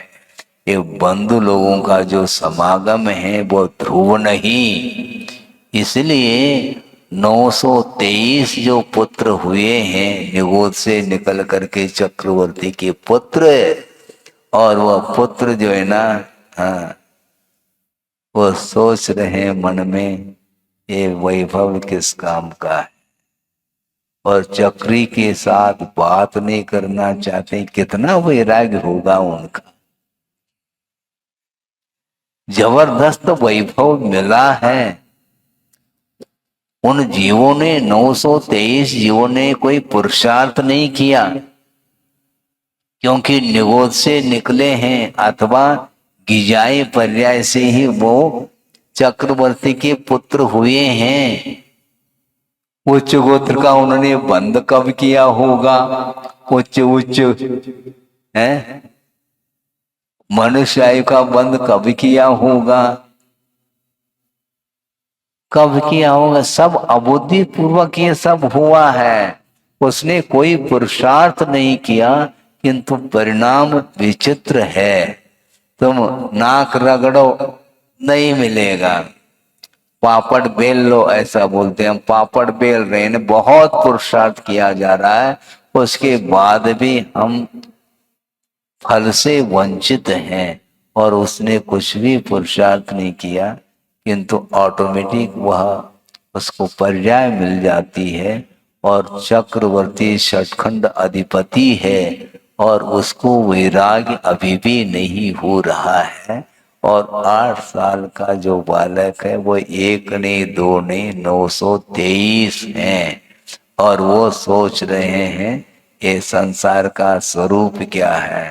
ये बंधु लोगों का जो समागम है वो ध्रुव नहीं। इसलिए 923 जो पुत्र हुए हैं निगोद से निकल करके चक्रवर्ती के पुत्र, और वह पुत्र जो है ना, हाँ, वो सोच रहे हैं मन में ये वैभव किस काम का है, और चक्री के साथ बात नहीं करना चाहते। कितना वैराग्य होगा उनका। जबरदस्त वैभव मिला है। उन जीवों ने 923 जीवों ने कोई पुरुषार्थ नहीं किया, क्योंकि निगोद से निकले हैं अथवा गिजाए पर्याय से ही वो चक्रवर्ती के पुत्र हुए हैं। उच्च गोत्र का उन्होंने बंद कब किया होगा? उच्च उच्च है मनुष्य आयु का बंद कब किया होगा? कब किया होगा? सब अबुद्धि पूर्वक ये सब हुआ है। उसने कोई पुरुषार्थ नहीं किया, किंतु परिणाम विचित्र है। तुम नाक रगड़ो नहीं मिलेगा, पापड़ बेल लो ऐसा बोलते हैं। हम पापड़ बेल रहे हैं, बहुत पुरुषार्थ किया जा रहा है, उसके बाद भी हम फल से वंचित हैं। और उसने कुछ भी पुरुषार्थ नहीं किया, किंतु ऑटोमेटिक वह उसको पर्याय मिल जाती है। और चक्रवर्ती षटखंड अधिपति है, और उसको वैराग्य अभी भी नहीं हो रहा है। और 8 साल का जो बालक है वो एक नहीं दो नहीं 923 हैं। और वो सोच रहे हैं ये संसार का स्वरूप क्या है।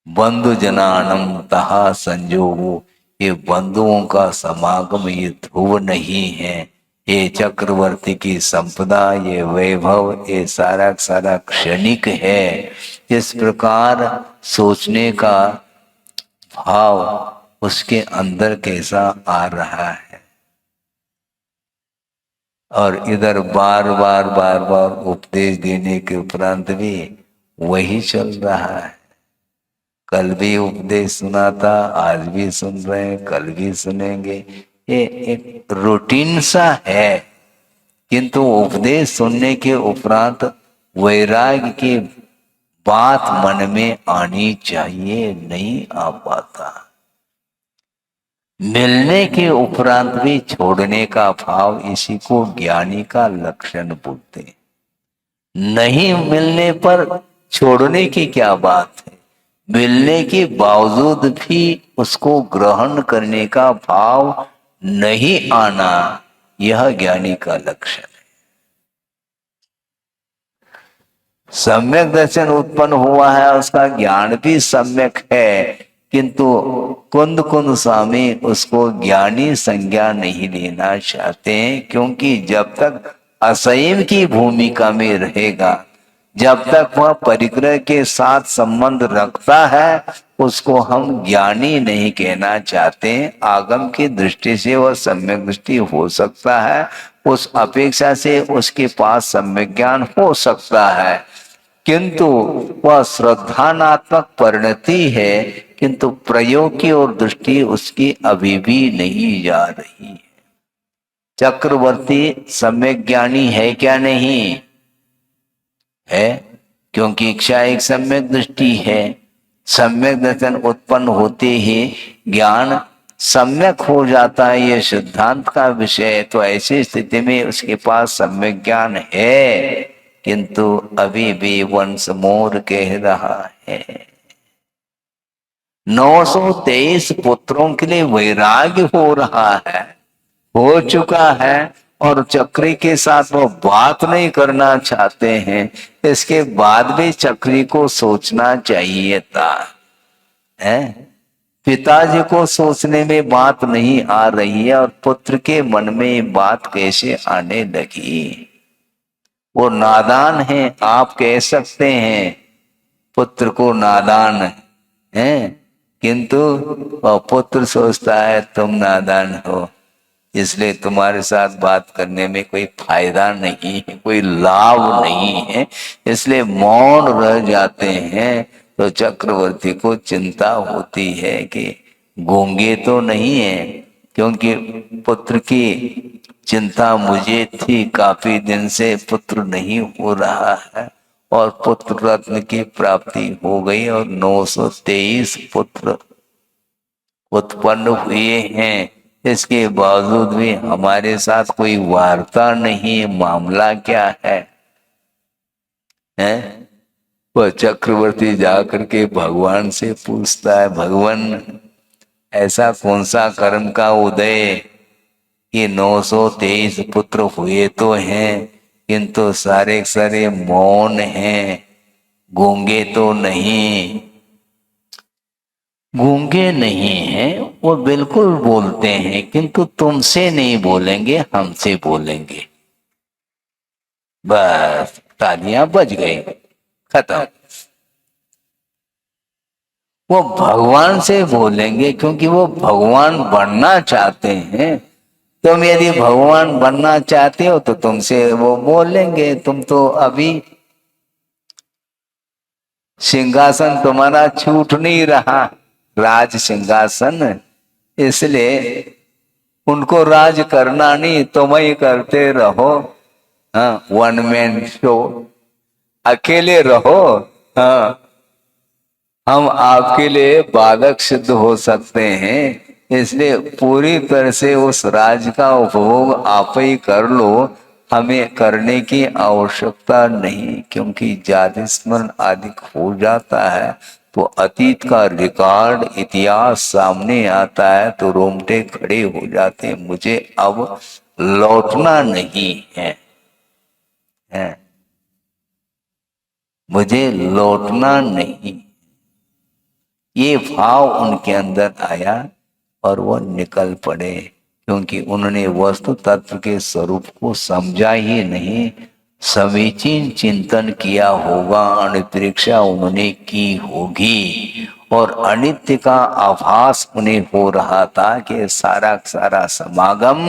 बंधु जनानम तहा संजोगो, ये बंधुओं का समागम ये ध्रुव नहीं है। ये चक्रवर्ती की संपदा, ये वैभव, ये सारा सारा क्षणिक है। इस प्रकार सोचने का भाव उसके अंदर कैसा आ रहा है। और इधर बार बार बार बार उपदेश देने के उपरांत भी वही चल रहा है। कल भी उपदेश सुना था, आज भी सुन रहे हैं, कल भी सुनेंगे। ये एक रूटीन सा है, किंतु उपदेश सुनने के उपरांत वैराग्य की बात मन में आनी चाहिए, नहीं आ पाता। मिलने के उपरांत भी छोड़ने का भाव, इसी को ज्ञानी का लक्षण बोलते हैं। नहीं मिलने पर छोड़ने की क्या बात है, मिलने के बावजूद भी उसको ग्रहण करने का भाव नहीं आना, यह ज्ञानी का लक्षण है। सम्यक दर्शन उत्पन्न हुआ है, उसका ज्ञान भी सम्यक है, किंतु कुंद कुंद स्वामी उसको ज्ञानी संज्ञा नहीं लेना चाहते हैं। क्योंकि जब तक असंयम की भूमिका में रहेगा, जब तक वह परिग्रह के साथ संबंध रखता है, उसको हम ज्ञानी नहीं कहना चाहते। आगम की दृष्टि से वह सम्यक दृष्टि हो सकता है, उस अपेक्षा से उसके पास सम्यक ज्ञान हो सकता है, किंतु वह श्रद्धानात्मक परिणति है, किंतु प्रयोग की ओर दृष्टि उसकी अभी भी नहीं जा रही। चक्रवर्ती सम्यक ज्ञानी है क्या? नहीं है, क्योंकि इच्छा एक सम्यक दृष्टि है। सम्यक दर्शन उत्पन्न होते ही ज्ञान सम्यक हो जाता है, ये सिद्धांत का विषय है। तो ऐसी स्थिति में उसके पास सम्यक ज्ञान है, किंतु अभी भी वंश मोर कह रहा है। 923 पुत्रों के लिए वैराग्य हो रहा है, हो चुका है, और चक्री के साथ वो बात नहीं करना चाहते हैं। इसके बाद भी चक्री को सोचना चाहिए था, है? पिताजी को सोचने में बात नहीं आ रही है, और पुत्र के मन में बात कैसे आने लगी? वो नादान है, आप कह सकते हैं पुत्र को नादान है, किंतु वह पुत्र सोचता है तुम नादान हो, इसलिए तुम्हारे साथ बात करने में कोई फायदा नहीं है, कोई लाभ नहीं है, इसलिए मौन रह जाते हैं। तो चक्रवर्ती को चिंता होती है कि गूंगे तो नहीं है, क्योंकि पुत्र की चिंता मुझे थी, काफी दिन से पुत्र नहीं हो रहा है, और पुत्र रत्न की प्राप्ति हो गई, और 923 पुत्र उत्पन्न हुए हैं। इसके बावजूद भी हमारे साथ कोई वार्ता नहीं, मामला क्या है? वह चक्रवर्ती जाकर के भगवान से पूछता है, भगवान ऐसा कौन सा कर्म का उदय कि 923 पुत्र हुए तो हैं, किंतु सारे सारे मौन हैं, गूंगे तो नहीं। गूंगे नहीं हैं, वो बिल्कुल बोलते हैं, किंतु तुमसे नहीं बोलेंगे, हमसे बोलेंगे। बस तालियां बज गई, खत्म। वो भगवान से बोलेंगे क्योंकि वो भगवान बनना चाहते हैं। तुम यदि भगवान बनना चाहते हो तो तुमसे वो बोलेंगे। तुम तो अभी सिंहासन तुम्हारा छूट नहीं रहा, राज सिंहासन, इसलिए उनको राज करना नहीं, तुम ही करते रहो। हाँ, वन मैन शो, अकेले रहो। हाँ, हम आपके लिए बाधक सिद्ध हो सकते हैं, इसलिए पूरी तरह से उस राज का उपभोग आप ही कर लो, हमें करने की आवश्यकता नहीं। क्योंकि जाति स्मरण आदि हो जाता है तो अतीत का रिकॉर्ड इतिहास सामने आता है, तो रोंगटे खड़े हो जाते हैं। मुझे अब लौटना नहीं है, मुझे लौटना नहीं। ये भाव उनके अंदर आया और वो निकल पड़े, क्योंकि उन्होंने वस्तु तत्व के स्वरूप को समझा ही नहीं, समीचीन चिंतन किया होगा, अनित्रिक्षा उन्होंने की होगी, और अनित्य का आभास उन्हें हो रहा था कि सारा सारा समागम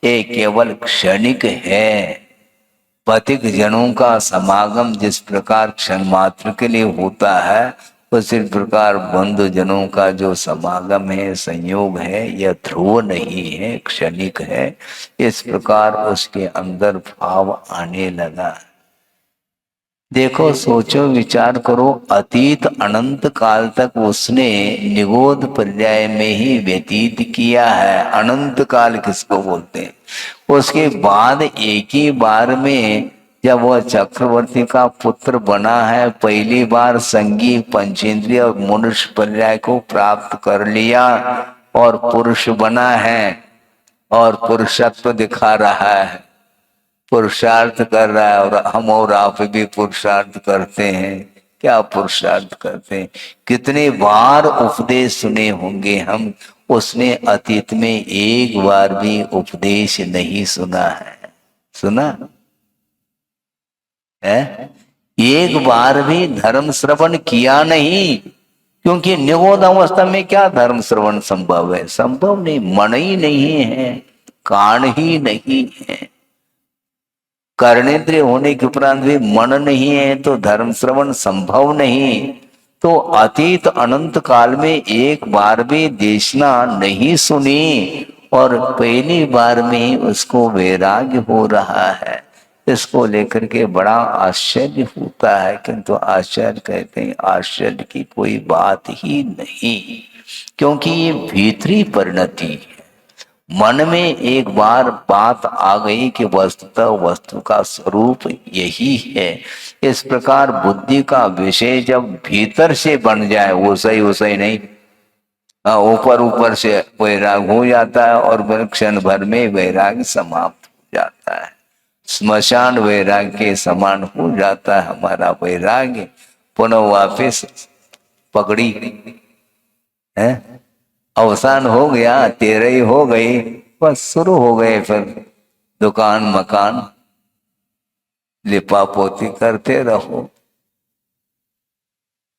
ये केवल क्षणिक है। पथिक जनों का समागम जिस प्रकार क्षण मात्र के लिए होता है, उसी प्रकार बंधु जनों का जो समागम है, संयोग है, यह ध्रुव नहीं है, क्षणिक है। इस प्रकार उसके अंदर भाव आने लगा। देखो, सोचो, विचार करो, अतीत अनंत काल तक उसने निगोध पर्याय में ही व्यतीत किया है। अनंत काल किसको बोलते हैं? उसके बाद एक ही बार में जब वह चक्रवर्ती का पुत्र बना है, पहली बार संगी पंचेंद्रिय और मनुष्य पर्याय को प्राप्त कर लिया और पुरुष बना है, और पुरुषत्व दिखा रहा है, पुरुषार्थ कर रहा है। और हम और आप भी पुरुषार्थ करते हैं। क्या पुरुषार्थ करते हैं? कितने बार उपदेश सुने होंगे हम, उसने अतीत में एक बार भी उपदेश नहीं सुना है। सुना है? एक बार भी धर्म श्रवण किया नहीं, क्योंकि निगोध अवस्था में क्या धर्म श्रवण संभव है? संभव नहीं, मन ही नहीं है, कान ही नहीं है। कर्णेंद्रिय होने के उपरांत भी मन नहीं है तो धर्म श्रवण संभव नहीं। तो अतीत अनंत काल में एक बार भी देशना नहीं सुनी, और पहली बार में उसको वैराग्य हो रहा है। इसको लेकर के बड़ा आश्चर्य होता है, किंतु आश्चर्य कहते हैं आश्चर्य की कोई बात ही नहीं, क्योंकि ये भीतरी परिणति है। मन में एक बार बात आ गई कि वस्तुतः वस्तु का स्वरूप यही है, इस प्रकार बुद्धि का विषय जब भीतर से बन जाए, वो सही नहीं, ऊपर ऊपर से वैराग हो जाता है और क्षण भर में वैराग समाप्त हो जाता है। स्मशान वैराग के समान हो जाता है हमारा वैराग्य। पुनः वापिस पकड़ी है, अवसान हो गया, तेरह हो गई, बस शुरू हो गए फिर दुकान मकान लिपा पोती करते रहो।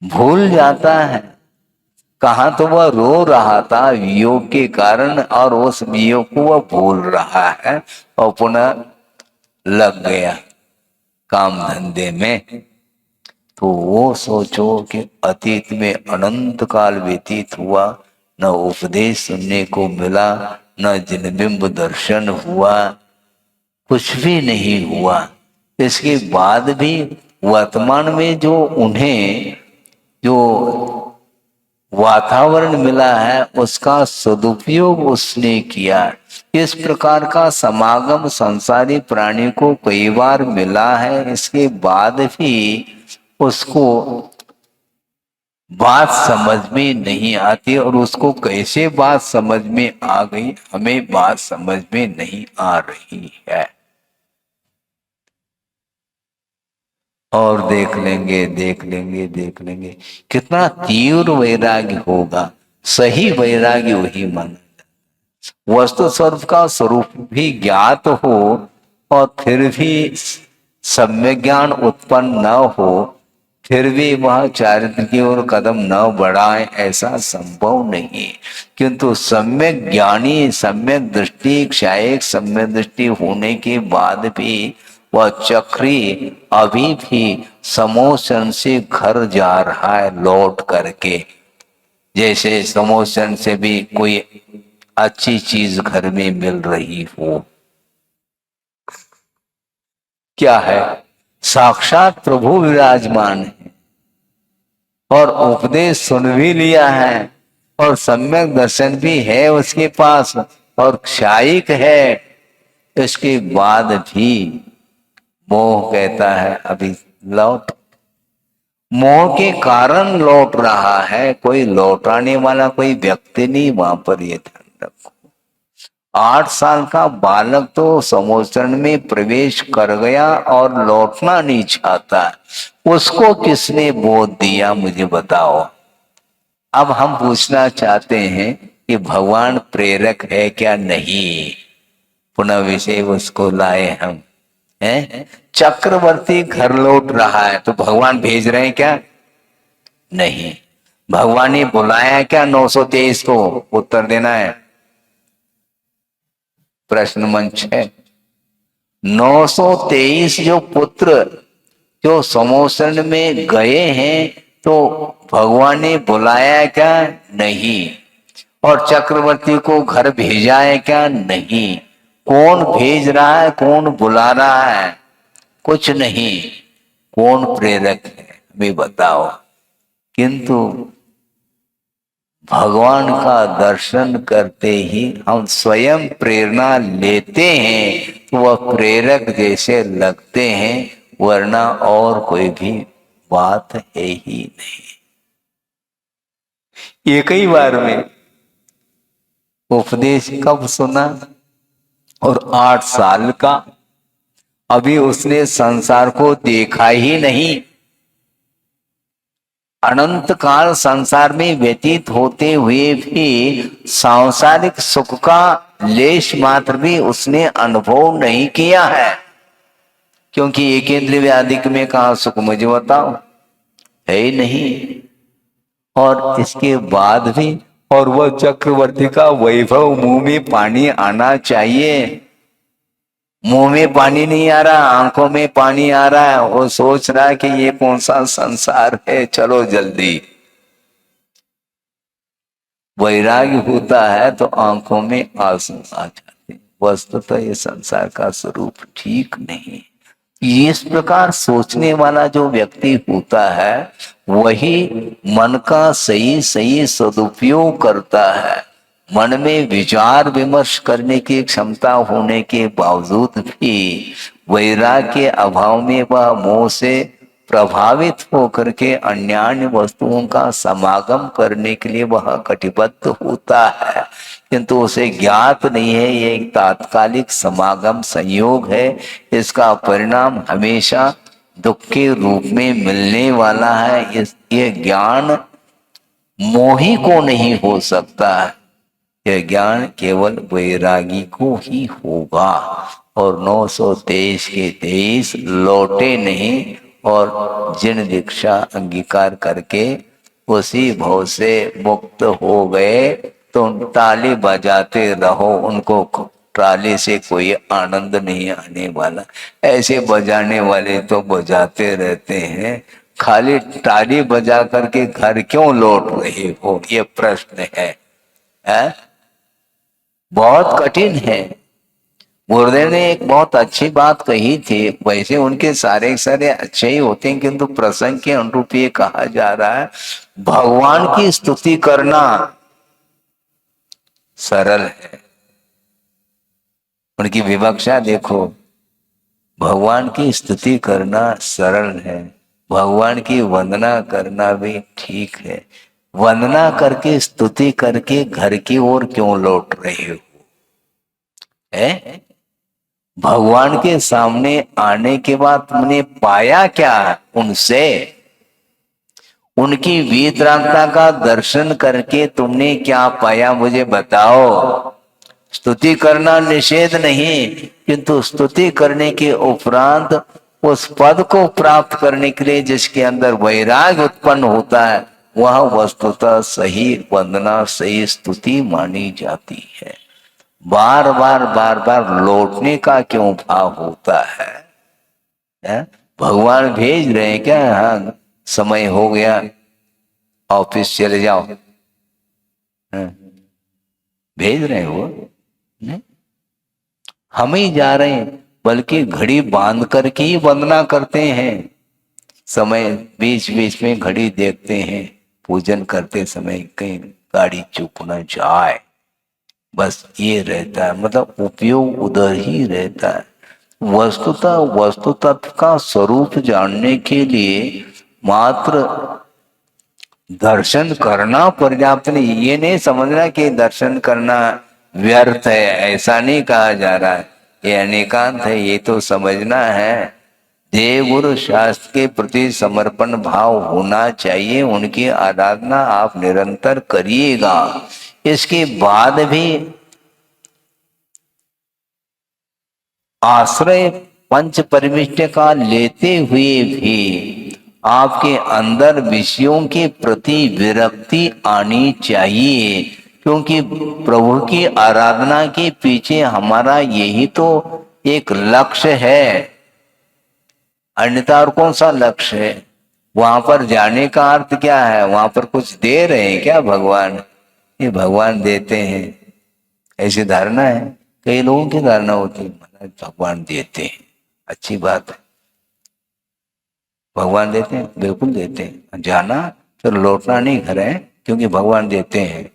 भूल जाता है कहा तो वह रो रहा था वियोग के कारण, और उस वियोग को वह भूल रहा है और पुनः लग गया काम धंधे में। तो वो सोचो कि अतीत में अनंत काल व्यतीत हुआ, न उपदेश सुनने को मिला, न जिनबिंब दर्शन हुआ, कुछ भी नहीं हुआ। इसके बाद भी वर्तमान में जो उन्हें जो वातावरण मिला है उसका सदुपयोग उसने किया। इस प्रकार का समागम संसारी प्राणी को कई बार मिला है, इसके बाद भी उसको बात समझ में नहीं आती, और उसको कैसे बात समझ में आ गई हमें बात समझ में नहीं आ रही है। और देख लेंगे कितना तीव्र वैराग्य होगा। सही वैराग्य वही मन, वस्तु स्वरूप का स्वरूप भी ज्ञात हो और फिर भी सम्यक ज्ञान उत्पन्न न हो, फिर भी वह चारित्र की ओर कदम न बढ़ाए, ऐसा संभव नहीं। किंतु सम्यक ज्ञानी, सम्यक दृष्टि, क्षायक सम्यक दृष्टि होने के बाद भी वह चक्री अभी भी समोसन से घर जा रहा है लौट करके, जैसे समोसन से भी कोई अच्छी चीज घर में मिल रही हो। क्या है? साक्षात प्रभु विराजमान है और उपदेश सुन भी लिया है और सम्यक दर्शन भी है उसके पास और क्षायिक है, इसके बाद भी मोह कहता है अभी लौट। मोह के कारण लौट रहा है, कोई लौटाने वाला कोई व्यक्ति नहीं वहां पर, ये ध्यान रखो। 8 साल का बालक तो समोसन में प्रवेश कर गया और लौटना नहीं चाहता, उसको किसने बोध दिया मुझे बताओ। अब हम पूछना चाहते हैं कि भगवान प्रेरक है क्या? नहीं, पुनः विषय उसको लाए हम हैं। चक्रवर्ती घर लौट रहा है तो भगवान भेज रहे हैं क्या? नहीं। भगवान ने बुलाया क्या 923 को? उत्तर देना है, प्रश्न मंच है। 923 जो पुत्र जो समोसन में गए हैं तो भगवान ने बुलाया क्या? नहीं। और चक्रवर्ती को घर भेजा है क्या? नहीं। कौन भेज रहा है, कौन बुला रहा है? कुछ नहीं। कौन प्रेरक है हमें बताओ। किंतु भगवान का दर्शन करते ही हम स्वयं प्रेरणा लेते हैं तो वह प्रेरक जैसे लगते हैं, वरना और कोई भी बात है ही नहीं। एक ही बार में उपदेश कब सुना? और 8 साल का, अभी उसने संसार को देखा ही नहीं। अनंत काल संसार में व्यतीत होते हुए भी सांसारिक सुख का लेश मात्र भी उसने अनुभव नहीं किया है, क्योंकि एक इंद्रिय आदिक में कहा सुख मुझे बताओ, है ही नहीं। और इसके बाद भी, और वह चक्रवर्ती का वैभव मुंह में पानी आना चाहिए, मुंह में पानी नहीं आ रहा, आंखों में पानी आ रहा है। वो सोच रहा है कि ये कौन सा संसार है, चलो जल्दी। वैराग्य होता है तो आंखों में आंसू आ जाते। वस्तुतः ये संसार का स्वरूप ठीक नहीं। इस प्रकार सोचने वाला जो व्यक्ति होता है वही मन का सही सही सदुपयोग करता है। मन में विचार विमर्श करने की क्षमता होने के बावजूद भी वैराग्य के अभाव में वह मोह से प्रभावित होकर के अन्य वस्तुओं का समागम करने के लिए वह कटिबद्ध होता है, किंतु उसे ज्ञात नहीं है ये एक तात्कालिक समागम संयोग है। इसका परिणाम हमेशा दुख के रूप में मिलने वाला है। ये ज्ञान मोही को नहीं हो सकता है, यह ज्ञान केवल वैरागी को ही होगा। और 923 के 23 लौटे नहीं, और जिन दीक्षा अंगीकार करके उसी भव से मुक्त हो गए तो ताली बजाते रहो, उनको ताली से कोई आनंद नहीं आने वाला। ऐसे बजाने वाले तो बजाते रहते हैं, खाली ताली बजा करके घर क्यों लौट रहे हो, ये प्रश्न है? बहुत कठिन है। गुरुदेव ने एक बहुत अच्छी बात कही थी, वैसे उनके सारे सारे अच्छे ही होते हैं, किंतु प्रसंग के अनुरूप ये कहा जा रहा है भगवान की स्तुति करना सरल है। उनकी विवक्षा देखो, भगवान की स्तुति करना सरल है, भगवान की वंदना करना भी ठीक है। वंदना करके स्तुति करके घर की ओर क्यों लौट रहे हो? है भगवान के सामने आने के बाद तुमने पाया क्या उनसे? उनकी वीतरागता का दर्शन करके तुमने क्या पाया, मुझे बताओ। स्तुति करना निषेध नहीं, किंतु स्तुति करने के उपरांत उस पद को प्राप्त करने के लिए जिसके अंदर वैराग्य उत्पन्न होता है वह वस्तुतः सही वंदना, सही स्तुति मानी जाती है। बार बार लौटने का क्यों भाव होता है? भगवान भेज रहे हैं क्या? हाँ, समय हो गया, ऑफिस चले जाओ, हाँ, भेज रहे हो? नहीं, हम ही जा रहे हैं, बल्कि घड़ी बांध करके ही वंदना करते हैं। समय बीच बीच में घड़ी देखते हैं, पूजन करते समय कहीं गाड़ी चूक न जाए, बस ये रहता है। मतलब उपयोग उधर ही रहता है। वस्तुतः वस्तु तत्व का स्वरूप जानने के लिए मात्र दर्शन करना पर्याप्त नहीं। ये नहीं समझना कि दर्शन करना व्यर्थ है, ऐसा नहीं कहा जा रहा है, ये अनेकांत है। ये तो समझना है देव गुरु शास्त्र के प्रति समर्पण भाव होना चाहिए, उनकी आराधना आप निरंतर करिएगा। इसके बाद भी आश्रय पंच परमिष्ट का लेते हुए भी आपके अंदर विषयों के प्रति विरक्ति आनी चाहिए, क्योंकि प्रभु की आराधना के पीछे हमारा यही तो एक लक्ष्य है, अन्यथा और कौन सा लक्ष्य है? वहां पर जाने का अर्थ क्या है? वहां पर कुछ दे रहे हैं क्या भगवान? ये भगवान देते हैं ऐसी धारणा है, कई लोगों की धारणा होती है महाराज भगवान देते हैं। अच्छी बात है, भगवान देते हैं, बिल्कुल देते हैं। जाना फिर लौटना नहीं घर है, क्योंकि भगवान देते हैं।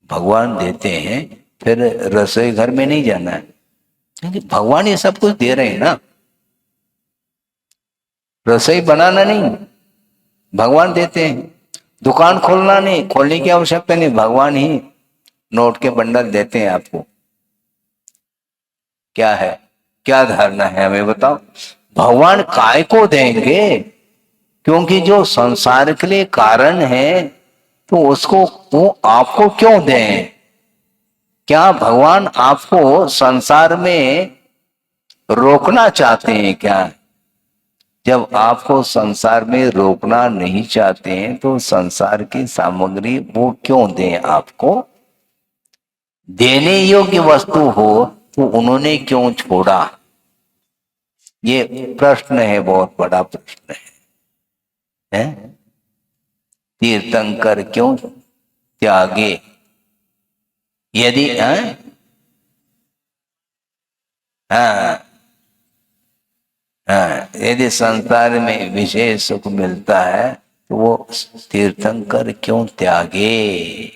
भगवान देते हैं फिर रसोई घर में नहीं जाना है, क्योंकि भगवान ये सब कुछ दे रहे हैं ना। रसोई बनाना नहीं, भगवान देते हैं। दुकान खोलना नहीं, खोलने की आवश्यकता नहीं, भगवान ही नोट के बंडल देते हैं आपको। क्या है, क्या धारणा है, हमें बताओ। भगवान काय को देंगे? क्योंकि जो संसार के लिए कारण है तो उसको वो आपको क्यों दें? क्या भगवान आपको संसार में रोकना चाहते हैं क्या? जब आपको संसार में रोकना नहीं चाहते हैं तो संसार की सामग्री वो क्यों दें आपको? देने योग्य वस्तु हो तो उन्होंने क्यों छोड़ा? ये प्रश्न है, बहुत बड़ा प्रश्न है? तीर्थंकर क्यों त्यागे? यदि हाँ यदि संसार में विशेष सुख मिलता है तो वो तीर्थंकर क्यों त्यागे,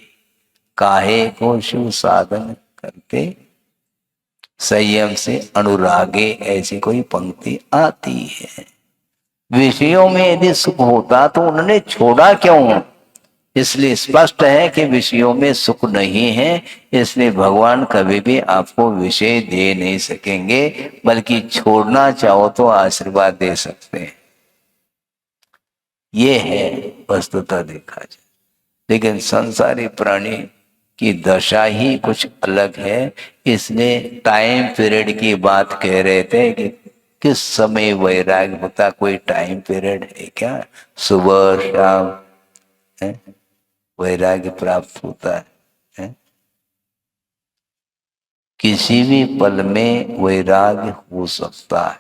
काहे को शिव साधन करते संयम से अनुरागे, ऐसी कोई पंक्ति आती है। विषयों में यदि सुख होता तो उन्होंने छोड़ा क्यों? इसलिए स्पष्ट है कि विषयों में सुख नहीं है, इसलिए भगवान कभी भी आपको विषय दे नहीं सकेंगे, बल्कि छोड़ना चाहो तो आशीर्वाद दे सकते हैं। ये है वस्तुतः देखा जाए। लेकिन संसारी प्राणी की दशा ही कुछ अलग है। इसलिए टाइम पीरियड की बात कह रहे थे कि किस समय वैराग्य होता, कोई टाइम पीरियड है क्या? सुबह शाम है वैराग्य प्राप्त होता है? किसी भी पल में वैराग्य हो सकता है,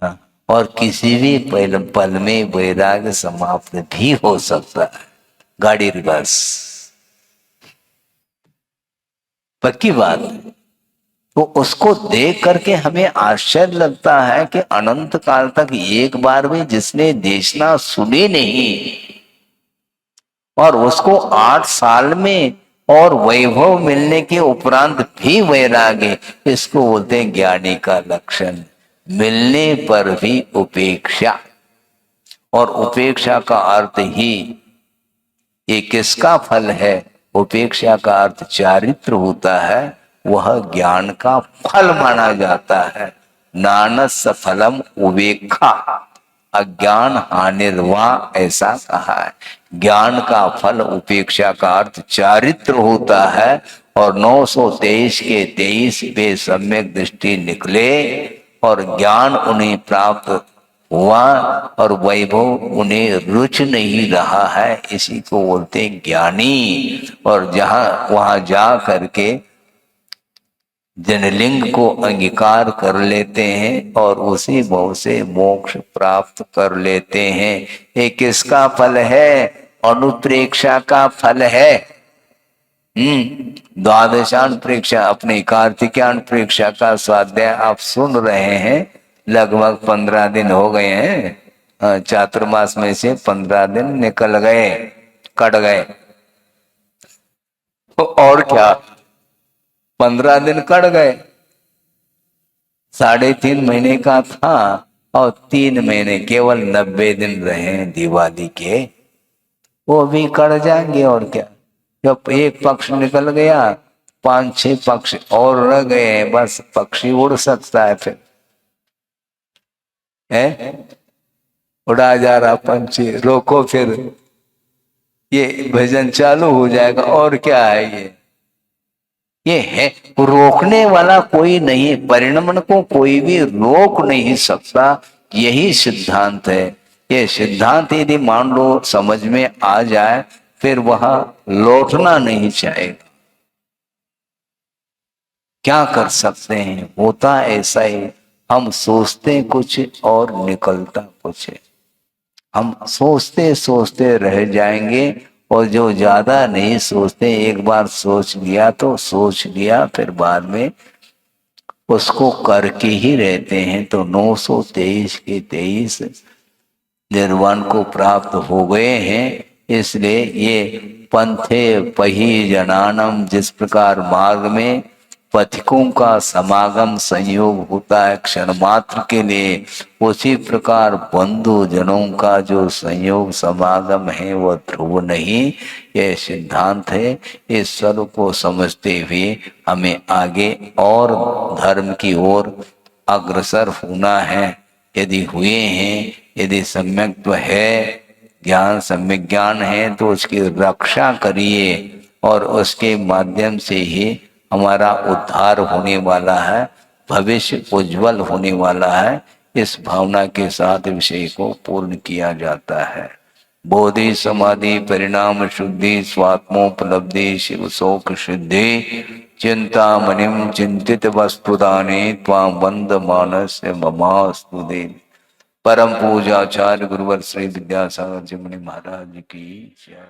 हाँ? और किसी भी पल में वैराग्य समाप्त भी हो सकता है। गाड़ी रिवर्स, पक्की बात है। तो उसको देख करके हमें आश्चर्य लगता है कि अनंत काल तक एक बार भी जिसने देशना सुनी नहीं और उसको 8 साल में और वैभव मिलने के उपरांत भी वैराग्य, इसको बोलते हैं ज्ञानी का लक्षण। मिलने पर भी उपेक्षा, और उपेक्षा का अर्थ ही ये किसका फल है? उपेक्षा का अर्थ चारित्र होता है, वह ज्ञान का फल माना जाता है। नानस फलम उपेक्षा अज्ञान हानिर्वा, ऐसा कहा है। ज्ञान का फल उपेक्षा का अर्थ चारित्र होता है। और 923 के 23 पे सम्यक दृष्टि निकले और ज्ञान उन्हें प्राप्त हुआ और वैभव उन्हें रुच नहीं रहा है, इसी को बोलते हैं ज्ञानी। और वहां जा करके जनलिंग को अंगीकार कर लेते हैं और उसी भाव से मोक्ष प्राप्त कर लेते हैं। ये किसका फल है? अनुप्रेक्षा का फल है। द्वादशान प्रेक्षा, अपने कार्तिकान प्रेक्षा का स्वाध्याय आप सुन रहे हैं। लगभग 15 दिन हो गए हैं। चातुर्मास में से 15 दिन निकल गए, कट गए। तो और क्या, 15 दिन कट गए। 3.5 महीने का था और 3 महीने, केवल 90 दिन रहे दिवाली के, वो भी कट जाएंगे। और क्या, जब एक पक्ष निकल गया, 5-6 पक्ष और रह गए हैं, बस पक्षी उड़ सकता है। फिर है उड़ा जा रहा पंछी, रोको फिर ये भजन चालू हो जाएगा। और क्या है, ये है, रोकने वाला कोई नहीं, परिणमन को कोई भी रोक नहीं सकता। यही सिद्धांत है। ये सिद्धांत यदि मान लो समझ में आ जाए, फिर वहां लौटना नहीं चाहेगा। क्या कर सकते हैं, होता ऐसा ही। हम सोचते कुछ और निकलता कुछ है। हम सोचते सोचते रह जाएंगे, और जो ज्यादा नहीं सोचते, एक बार सोच लिया तो सोच लिया, फिर बाद में उसको करके ही रहते हैं। तो 923 के 23 निर्वाण को प्राप्त हो गए हैं। इसलिए ये पंथे पही जनानम, जिस प्रकार मार्ग में पथिकों का समागम संयोग होता है क्षण मात्र के लिए, उसी प्रकार बंधु जनों का जो संयोग समागम है वह ध्रुव नहीं। यह सिद्धांत है। इस सर्व को समझते हुए हमें आगे और धर्म की ओर अग्रसर होना है। यदि हुए हैं, यदि सम्यक है ज्ञान, सम्यक ज्ञान है, तो उसकी रक्षा करिए और उसके माध्यम से ही हमारा उद्धार होने वाला है, भविष्य उज्जवल होने वाला है। इस भावना के साथ विषय को पूर्ण किया जाता है। बोधि समाधि परिणाम शुद्धि स्वात्मोपलब्धि शिव शोक सिद्धि चिंता मनिम चिंतित वस्तुदाने त्वां वंद मानस ममास्तु देवी। परम पूजाचार्य गुरुवर श्री विद्यासागर जी मुनि महाराज की जय।